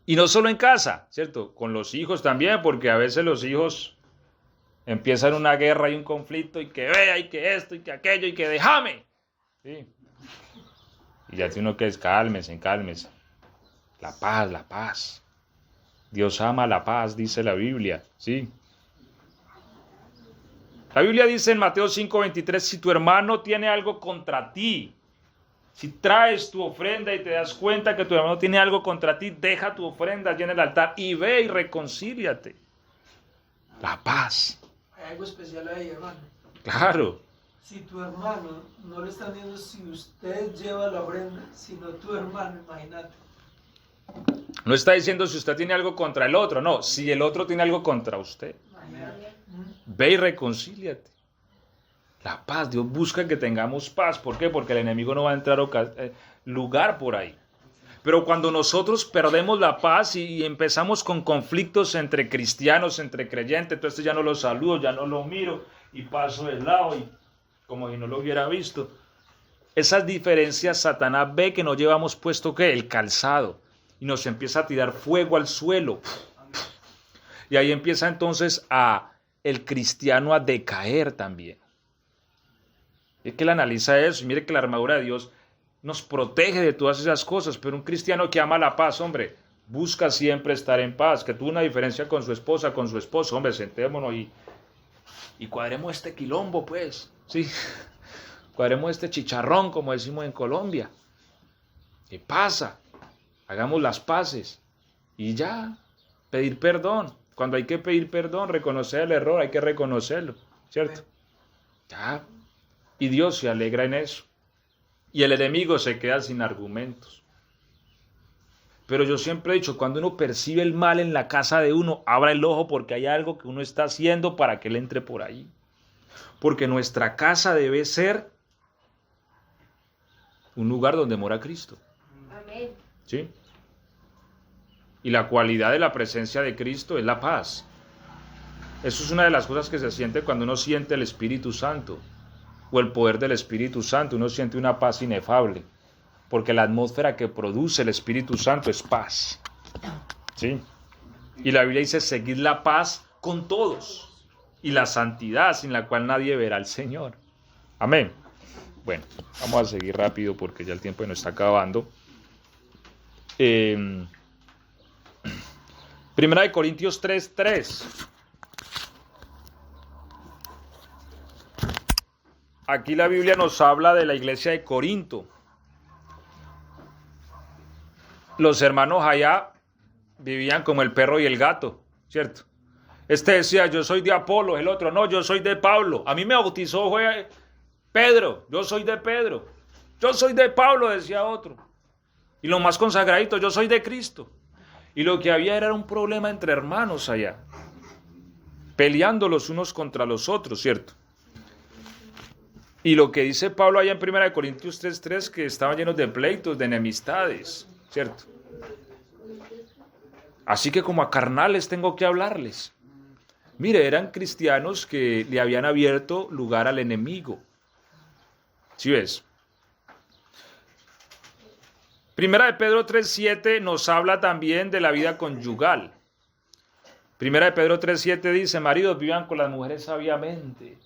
Y no solo en casa, ¿cierto? Con los hijos también, porque a veces los hijos empiezan una guerra y un conflicto, y que vea, y que esto, y que aquello, y que déjame. ¿Sí? Y ya tiene uno que es, cálmese. La paz. Dios ama la paz, dice la Biblia, ¿sí? La Biblia dice en Mateo 5:23, si tu hermano tiene algo contra ti, si traes tu ofrenda y te das cuenta que tu hermano tiene algo contra ti, deja tu ofrenda allí en el altar y ve y reconcíliate. La paz. Hay algo especial ahí, hermano. Claro. Si tu hermano, no le están viendo si usted lleva la ofrenda, sino tu hermano, imagínate. No está diciendo si usted tiene algo contra el otro, no, si el otro tiene algo contra usted. Ve y reconcíliate. La paz, Dios busca que tengamos paz. ¿Por qué? Porque el enemigo no va a entrar lugar por ahí. Pero cuando nosotros perdemos la paz y empezamos con conflictos entre cristianos, entre creyentes, entonces ya no lo saludo, ya no lo miro y paso de lado y como si no lo hubiera visto. Esas diferencias, Satanás ve que no llevamos puesto ¿qué? El calzado. Y nos empieza a tirar fuego al suelo. Y ahí empieza entonces el cristiano a decaer también. Es que él analiza eso y mire que la armadura de Dios nos protege de todas esas cosas, pero un cristiano que ama la paz, hombre, busca siempre estar en paz, que tuvo una diferencia con su esposa, con su esposo, hombre, sentémonos y cuadremos este quilombo, pues, ¿sí? cuadremos este chicharrón, como decimos en Colombia. ¿Qué pasa? Hagamos las paces. Y ya, pedir perdón. Cuando hay que pedir perdón, reconocer el error, hay que reconocerlo, ¿cierto? Ya. Y Dios se alegra en eso. Y el enemigo se queda sin argumentos. Pero yo siempre he dicho, cuando uno percibe el mal en la casa de uno, abra el ojo porque hay algo que uno está haciendo para que él entre por ahí. Porque nuestra casa debe ser un lugar donde mora Cristo. Amén. ¿Sí? Y la cualidad de la presencia de Cristo es la paz. Eso es una de las cosas que se siente cuando uno siente el Espíritu Santo o el poder del Espíritu Santo. Uno siente una paz inefable, porque la atmósfera que produce el Espíritu Santo es paz. ¿Sí? Y la Biblia dice, seguid la paz con todos y la santidad sin la cual nadie verá al Señor. Amén. Bueno, vamos a seguir rápido porque ya el tiempo nos está acabando. Primera de Corintios 3:3. Aquí la Biblia nos habla de la iglesia de Corinto. Los hermanos allá vivían como el perro y el gato, ¿cierto? Este decía, yo soy de Apolo, el otro, no, yo soy de Pablo. A mí me bautizó fue Pedro, yo soy de Pedro. Yo soy de Pablo, decía otro. Y lo más consagradito, yo soy de Cristo. Y lo que había era un problema entre hermanos allá, peleando los unos contra los otros, ¿cierto? Y lo que dice Pablo allá en 1 Corintios 3:3, que estaban llenos de pleitos, de enemistades, ¿cierto? Así que como a carnales tengo que hablarles. Mire, eran cristianos que le habían abierto lugar al enemigo. ¿Sí ves? Primera de Pedro 3:7 nos habla también de la vida conyugal. Primera de Pedro 3:7 dice, maridos, vivan con las mujeres sabiamente.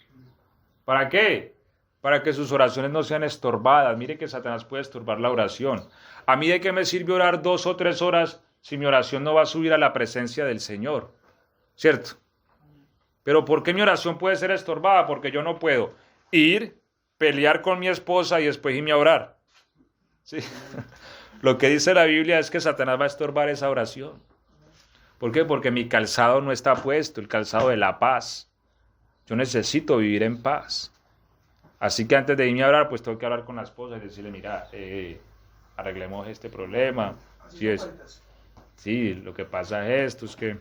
¿Para qué? Para que sus oraciones no sean estorbadas. Mire que Satanás puede estorbar la oración. ¿A mí de qué me sirve orar 2 o 3 horas si mi oración no va a subir a la presencia del Señor? ¿Cierto? Pero ¿por qué mi oración puede ser estorbada? Porque yo no puedo ir, pelear con mi esposa y después irme a orar. ¿Sí? Lo que dice la Biblia es que Satanás va a estorbar esa oración. ¿Por qué? Porque mi calzado no está puesto, el calzado de la paz. Yo necesito vivir en paz. Así que antes de irme a orar, pues tengo que hablar con la esposa y decirle, mira, arreglemos este problema. Sí, lo que pasa es esto, es que,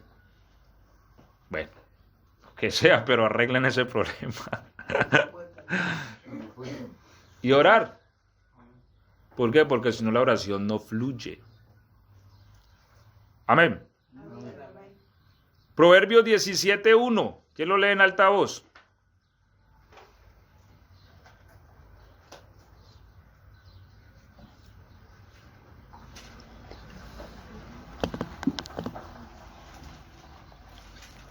bueno, lo que sea, pero arreglen ese problema. Y orar. ¿Por qué? Porque si no la oración no fluye. Amén. Proverbios 17:1. ¿Quién lo lee en altavoz?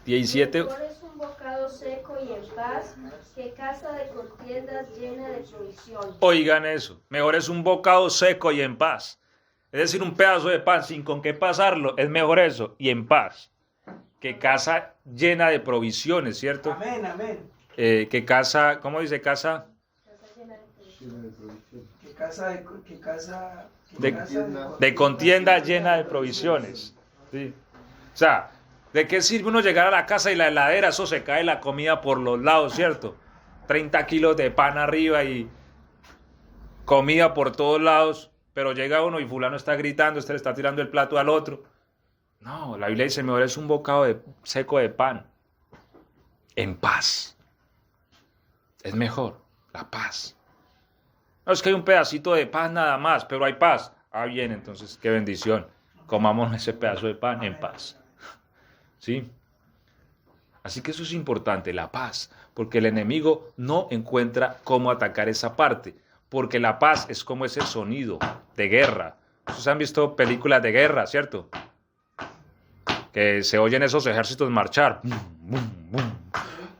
Mejor es un bocado seco y en paz que casa de contiendas llena de provisión. Oigan eso, mejor es un bocado seco y en paz. Es decir, un pedazo de pan sin con qué pasarlo, es mejor eso, y en paz. Que casa llena de provisiones, ¿cierto? Amén, amén. Que casa, ¿cómo dice casa? Casa llena de provisión. De contienda llena de provisiones. ¿Sí? O sea, ¿de qué sirve uno llegar a la casa y la heladera, eso se cae la comida por los lados, ¿cierto? 30 kilos de pan arriba y comida por todos lados, pero llega uno y fulano está gritando, le está tirando el plato al otro. No, la Biblia dice, mejor es un bocado seco de pan, en paz. Es mejor, la paz. No es que hay un pedacito de paz nada más, pero hay paz. Ah, bien, entonces, qué bendición. Comamos ese pedazo de pan en paz. ¿Sí? Así que eso es importante, la paz, porque el enemigo no encuentra cómo atacar esa parte, porque la paz es como ese sonido de guerra. Ustedes han visto películas de guerra, ¿cierto? Que se oyen esos ejércitos marchar.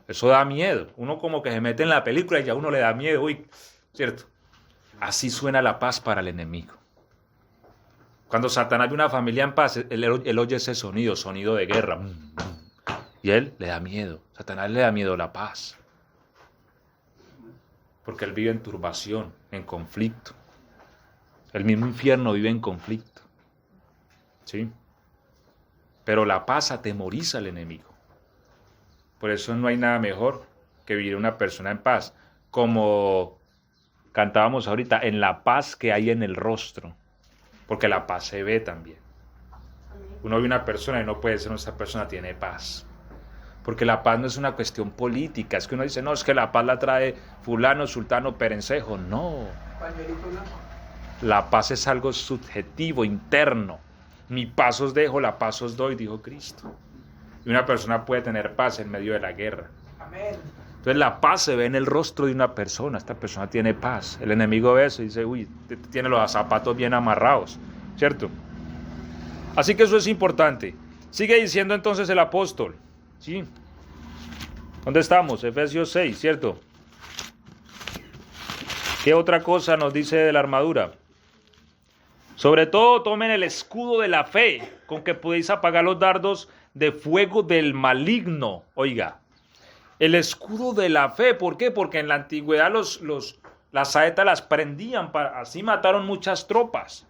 Eso da miedo. Uno como que se mete en la película y ya uno le da miedo, uy, ¿cierto? Así suena la paz para el enemigo. Cuando Satanás ve una familia en paz, él oye ese sonido de guerra. Y él le da miedo. Satanás le da miedo la paz. porque él vive en turbación, en conflicto. El mismo infierno vive en conflicto. ¿Sí? Pero la paz atemoriza al enemigo. Por eso no hay nada mejor que vivir una persona en paz. Como cantábamos ahorita, en la paz que hay en el rostro. Porque la paz se ve también. Uno ve una persona y no puede ser esa persona tiene paz. Porque la paz no es una cuestión política. Es que uno dice, no, es que la paz la trae fulano, sultano, perencejo. No. Pañuelito blanco. La paz es algo subjetivo, interno. Mi paz os dejo, la paz os doy, dijo Cristo. Y una persona puede tener paz en medio de la guerra. Amén. Entonces la paz se ve en el rostro de una persona. Esta persona tiene paz. El enemigo ve eso y dice, uy, tiene los zapatos bien amarrados, ¿cierto? Así que eso es importante. Sigue diciendo entonces el apóstol, ¿sí? ¿Dónde estamos? Efesios 6, ¿cierto? ¿Qué otra cosa nos dice de la armadura? Sobre todo tomen el escudo de la fe, con que podéis apagar los dardos de fuego del maligno. Oiga, el escudo de la fe, ¿por qué? Porque en la antigüedad las saetas las prendían, así mataron muchas tropas.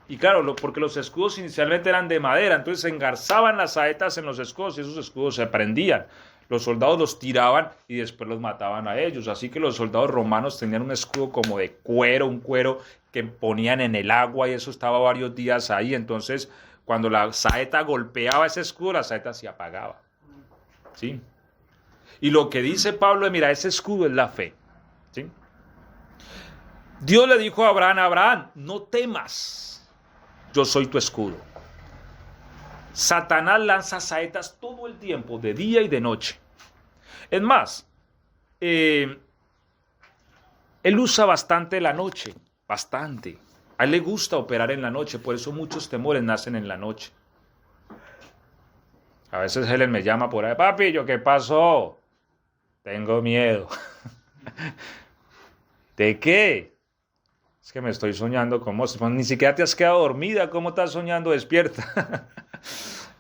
Y claro, porque los escudos inicialmente eran de madera, entonces se engarzaban las saetas en los escudos y esos escudos se prendían. Los soldados los tiraban y después los mataban a ellos. Así que los soldados romanos tenían un escudo como de cuero, un cuero que ponían en el agua y eso estaba varios días ahí. Entonces, cuando la saeta golpeaba ese escudo, la saeta se apagaba. ¿Sí? Y lo que dice Pablo es, mira, ese escudo es la fe. ¿Sí? Dios le dijo a Abraham, no temas, yo soy tu escudo. Satanás lanza saetas todo el tiempo, de día y de noche. Es más, él usa bastante la noche, bastante. A él le gusta operar en la noche, por eso muchos temores nacen en la noche. A veces Helen me llama por ahí, papi, ¿yo qué pasó? Tengo miedo. ¿De qué? Es que me estoy soñando con monstruos. Pues ni siquiera te has quedado dormida, ¿cómo estás soñando despierta?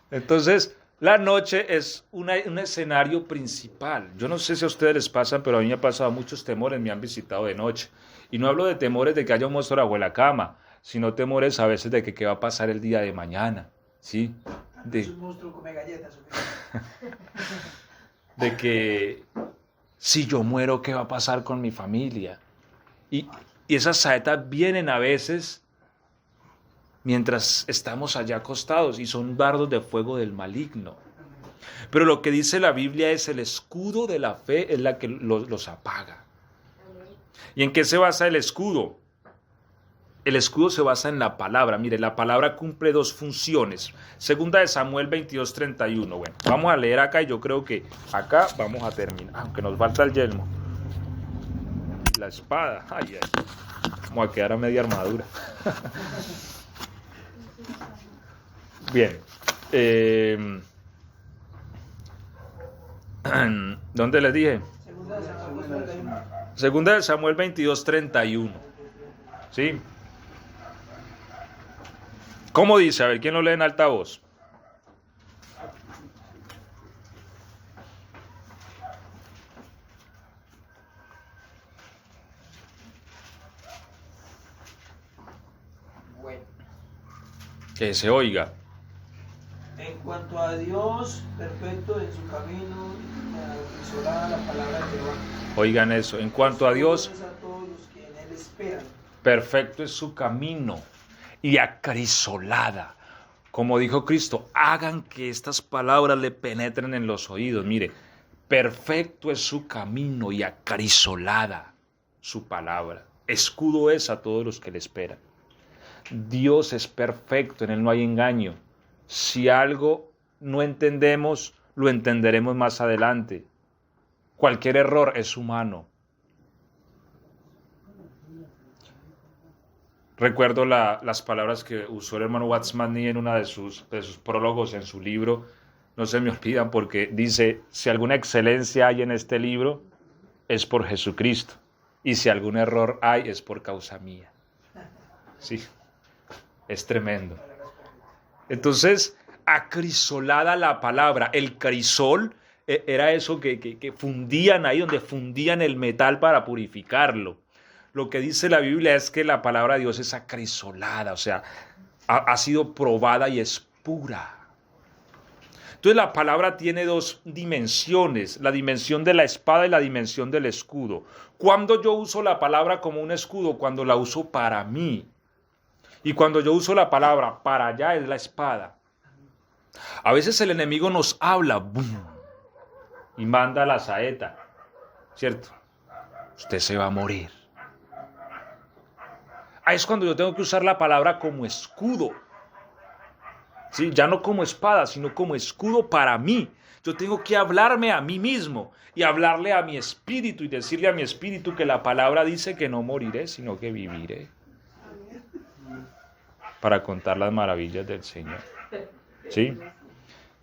Entonces, la noche es un escenario principal. Yo no sé si a ustedes les pasan, pero a mí me ha pasado muchos temores, me han visitado de noche. Y no hablo de temores de que haya un monstruo bajo la cama, sino temores a veces de que qué va a pasar el día de mañana. ¿Sí? Un monstruo come galletas. De que si yo muero, ¿qué va a pasar con mi familia? Y esas saetas vienen a veces mientras estamos allá acostados y son dardos de fuego del maligno. Pero lo que dice la Biblia es el escudo de la fe es la que los apaga. ¿Y en qué se basa el escudo? El escudo se basa en la palabra. Mire, la palabra cumple dos funciones. Segunda de Samuel 22:31. Bueno, vamos a leer acá y yo creo que acá vamos a terminar. Aunque nos falta el yelmo. La espada. Ay, ay. Vamos a quedar a media armadura. Bien. ¿Dónde les dije? Segunda de Samuel 22:31. ¿Sí? ¿Cómo dice? A ver, ¿quién lo lee en alta voz? Bueno. Que se oiga. En cuanto a Dios, perfecto en su camino, acrisolada la palabra de Jehová. Oigan eso. En cuanto a Dios, A todos los que en él esperan. perfecto es su camino y acrisolada. Como dijo Cristo, hagan que estas palabras le penetren en los oídos. Mire, perfecto es su camino y acrisolada su palabra. Escudo es a todos los que le esperan. Dios es perfecto, en él no hay engaño. Si algo no entendemos, lo entenderemos más adelante. Cualquier error es humano. Recuerdo las palabras que usó el hermano Wattsman en una de sus prólogos en su libro. No se me olvidan porque dice, si alguna excelencia hay en este libro, es por Jesucristo. Y si algún error hay, es por causa mía. Sí, es tremendo. Entonces, acrisolada la palabra. El crisol era eso que fundían ahí, donde fundían el metal para purificarlo. Lo que dice la Biblia es que la palabra de Dios es acrisolada, o sea, ha sido probada y es pura. Entonces la palabra tiene dos dimensiones, la dimensión de la espada y la dimensión del escudo. Cuando yo uso la palabra como un escudo, cuando la uso para mí. Y cuando yo uso la palabra para allá es la espada. A veces el enemigo nos habla, ¡bum!, y manda la saeta, ¿cierto? Usted se va a morir. Ahí es cuando yo tengo que usar la palabra como escudo. ¿Sí? Ya no como espada, sino como escudo para mí. Yo tengo que hablarme a mí mismo y hablarle a mi espíritu y decirle a mi espíritu que la palabra dice que no moriré, sino que viviré. Para contar las maravillas del Señor. ¿Sí?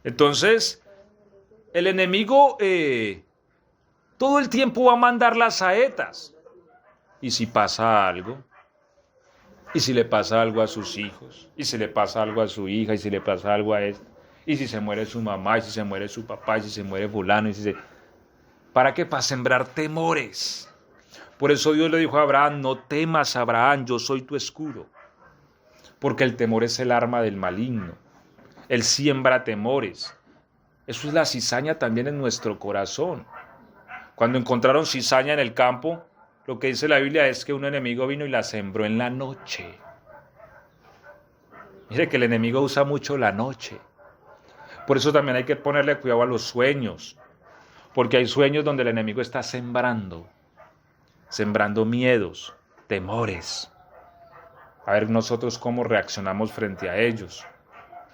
Entonces, el enemigo todo el tiempo va a mandar las saetas. ¿Y si pasa algo? ¿Y si le pasa algo a sus hijos? ¿Y si le pasa algo a su hija? ¿Y si le pasa algo a este? ¿Y si se muere su mamá? ¿Y si se muere su papá? ¿Y si se muere fulano? ¿Para qué? Para sembrar temores. Por eso Dios le dijo a Abraham, no temas, Abraham, yo soy tu escudo. Porque el temor es el arma del maligno. Él siembra temores. Eso es la cizaña también en nuestro corazón. Cuando encontraron cizaña en el campo, lo que dice la Biblia es que un enemigo vino y la sembró en la noche. Mire que el enemigo usa mucho la noche. Por eso también hay que ponerle cuidado a los sueños. Porque hay sueños donde el enemigo está sembrando miedos, temores. A ver nosotros cómo reaccionamos frente a ellos.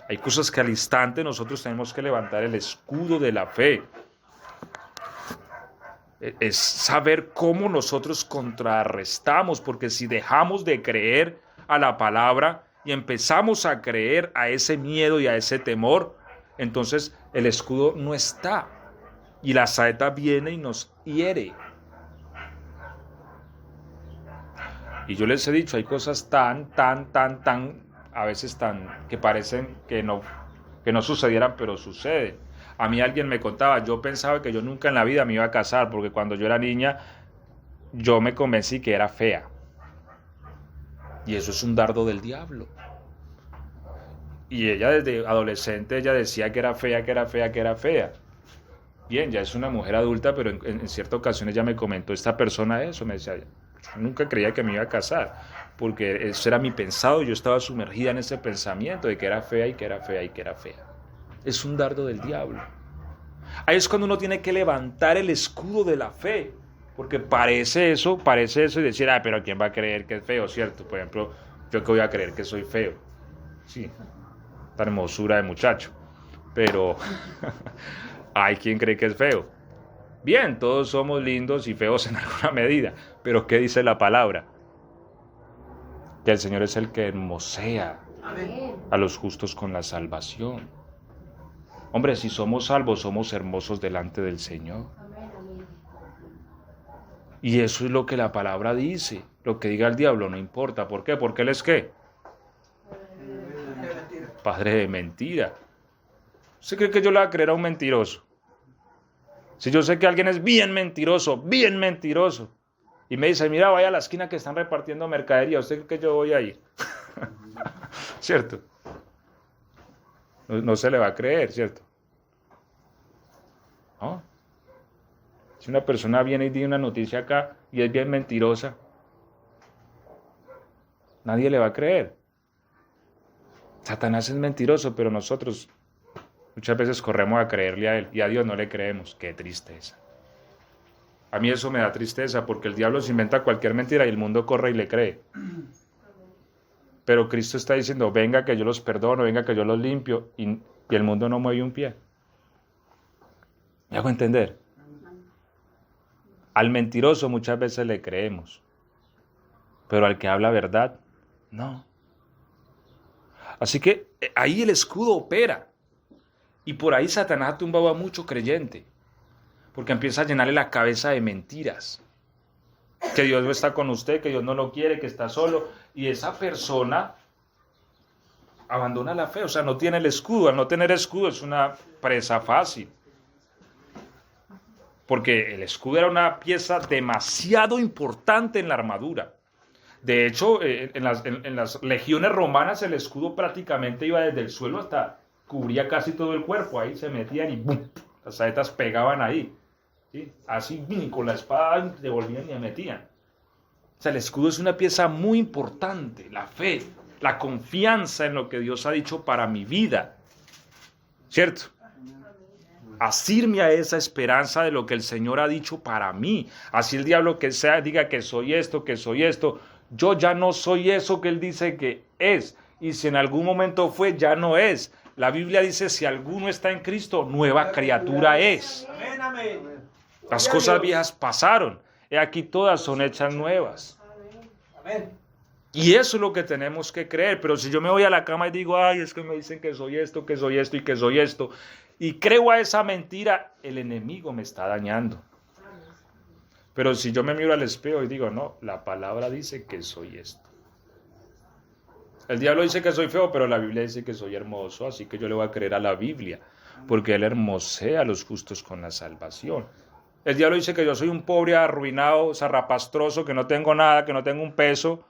Hay cosas que al instante nosotros tenemos que levantar el escudo de la fe. Es saber cómo nosotros contrarrestamos, porque si dejamos de creer a la palabra y empezamos a creer a ese miedo y a ese temor, entonces el escudo no está y la saeta viene y nos hiere. Y yo les he dicho, hay cosas tan, a veces tan, que parecen que no sucedieran, pero suceden. A mí alguien me contaba, yo pensaba que yo nunca en la vida me iba a casar, porque cuando yo era niña, yo me convencí que era fea. Y eso es un dardo del diablo. Y ella desde adolescente, ella decía que era fea, que era fea, que era fea. Bien, ya es una mujer adulta, pero en cierta ocasión ella me comentó, esta persona eso, me decía, yo nunca creía que me iba a casar, porque eso era mi pensado, yo estaba sumergida en ese pensamiento de que era fea y que era fea y que era fea. Es un dardo del diablo. Ahí es cuando uno tiene que levantar el escudo de la fe, porque parece eso y decir, pero ¿quién va a creer que es feo, cierto? Por ejemplo, yo que voy a creer que soy feo. Sí, tan hermosura de muchacho, pero hay quien cree que es feo. Bien, todos somos lindos y feos en alguna medida, pero ¿qué dice la palabra? Que el Señor es el que hermosea a los justos con la salvación. Hombre, si somos salvos, somos hermosos delante del Señor. Y eso es lo que la palabra dice. Lo que diga el diablo no importa. ¿Por qué? Porque Él es ¿qué? Padre de mentira. ¿Usted cree que yo le voy a creer a un mentiroso? Si yo sé que alguien es bien mentiroso, y me dice, mira, vaya a la esquina que están repartiendo mercadería, ¿usted cree que yo voy a ir? ¿Cierto? No se le va a creer, ¿cierto? ¿No? Si una persona viene y dice una noticia acá y es bien mentirosa, nadie le va a creer. Satanás es mentiroso, pero nosotros muchas veces corremos a creerle a él y a Dios no le creemos. ¡Qué tristeza! A mí eso me da tristeza porque el diablo se inventa cualquier mentira y el mundo corre y le cree. Pero Cristo está diciendo, venga que yo los perdono, venga que yo los limpio, y el mundo no mueve un pie. ¿Me hago entender? Al mentiroso muchas veces le creemos, pero al que habla verdad, no. Así que ahí el escudo opera, y por ahí Satanás ha tumbado a mucho creyente, porque empieza a llenarle la cabeza de mentiras. Que Dios no está con usted, que Dios no lo quiere, que está solo. Y esa persona abandona la fe, o sea, no tiene el escudo. Al no tener escudo es una presa fácil. porque el escudo era una pieza demasiado importante en la armadura. De hecho, en las legiones romanas el escudo prácticamente iba desde el suelo hasta cubría casi todo el cuerpo. Ahí se metían y ¡bum! Las saetas pegaban ahí. ¿Sí? Así, con la espada devolvían y metían. O sea, el escudo es una pieza muy importante, la fe, la confianza en lo que Dios ha dicho para mi vida, ¿cierto? Asirme a esa esperanza de lo que el Señor ha dicho para mí. Así el diablo que sea diga que soy esto, yo ya no soy eso que él dice que es. Y si en algún momento fue, ya no es. La Biblia dice, si alguno está en Cristo, nueva criatura es. Amén, amén. Las cosas viejas pasaron, y aquí todas son hechas nuevas. Amén. Y eso es lo que tenemos que creer. Pero si yo me voy a la cama y digo, ay, es que me dicen que soy esto, que soy esto y que soy esto, y creo a esa mentira, el enemigo me está dañando. Pero si yo me miro al espejo y digo, no, la palabra dice que soy esto. El diablo dice que soy feo, pero la Biblia dice que soy hermoso, así que yo le voy a creer a la Biblia, porque él hermosea a los justos con la salvación. El diablo dice que yo soy un pobre, arruinado, zarrapastroso, que no tengo nada, que no tengo un peso,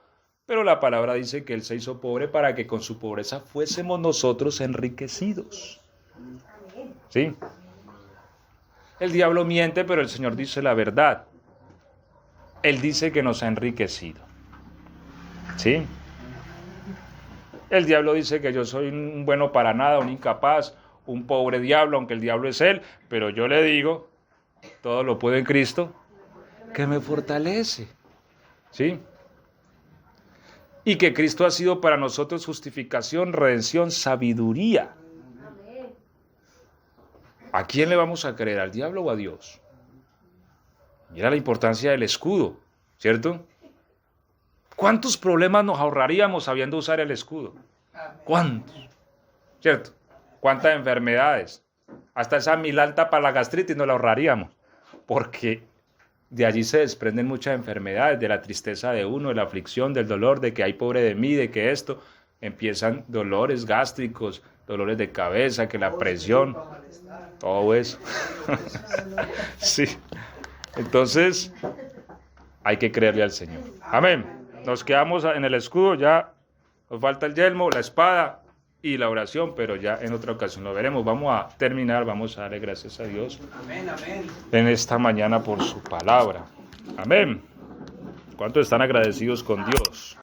pero la palabra dice que él se hizo pobre para que con su pobreza fuésemos nosotros enriquecidos. ¿Sí? El diablo miente, pero el Señor dice la verdad. Él dice que nos ha enriquecido. ¿Sí? El diablo dice que yo soy un bueno para nada, un incapaz, un pobre diablo, aunque el diablo es él, pero yo le digo, todo lo puedo en Cristo, que me fortalece. ¿Sí? Y que Cristo ha sido para nosotros justificación, redención, sabiduría. ¿A quién le vamos a creer? ¿Al diablo o a Dios? Mira la importancia del escudo, ¿cierto? ¿Cuántos problemas nos ahorraríamos sabiendo usar el escudo? ¿Cuántos? ¿Cierto? ¿Cuántas enfermedades? Hasta esa milanta para la gastritis nos la ahorraríamos, porque de allí se desprenden muchas enfermedades, de la tristeza de uno, de la aflicción, del dolor, de que hay pobre de mí, de que esto, empiezan dolores gástricos, dolores de cabeza, que la presión, todo eso. Sí. Entonces, hay que creerle al Señor. Amén. Nos quedamos en el escudo, ya nos falta el yelmo, la espada y la oración, pero ya en otra ocasión lo veremos. Vamos a terminar, vamos a darle gracias a Dios en esta mañana por su palabra. Amén. ¿Cuántos están agradecidos con Dios?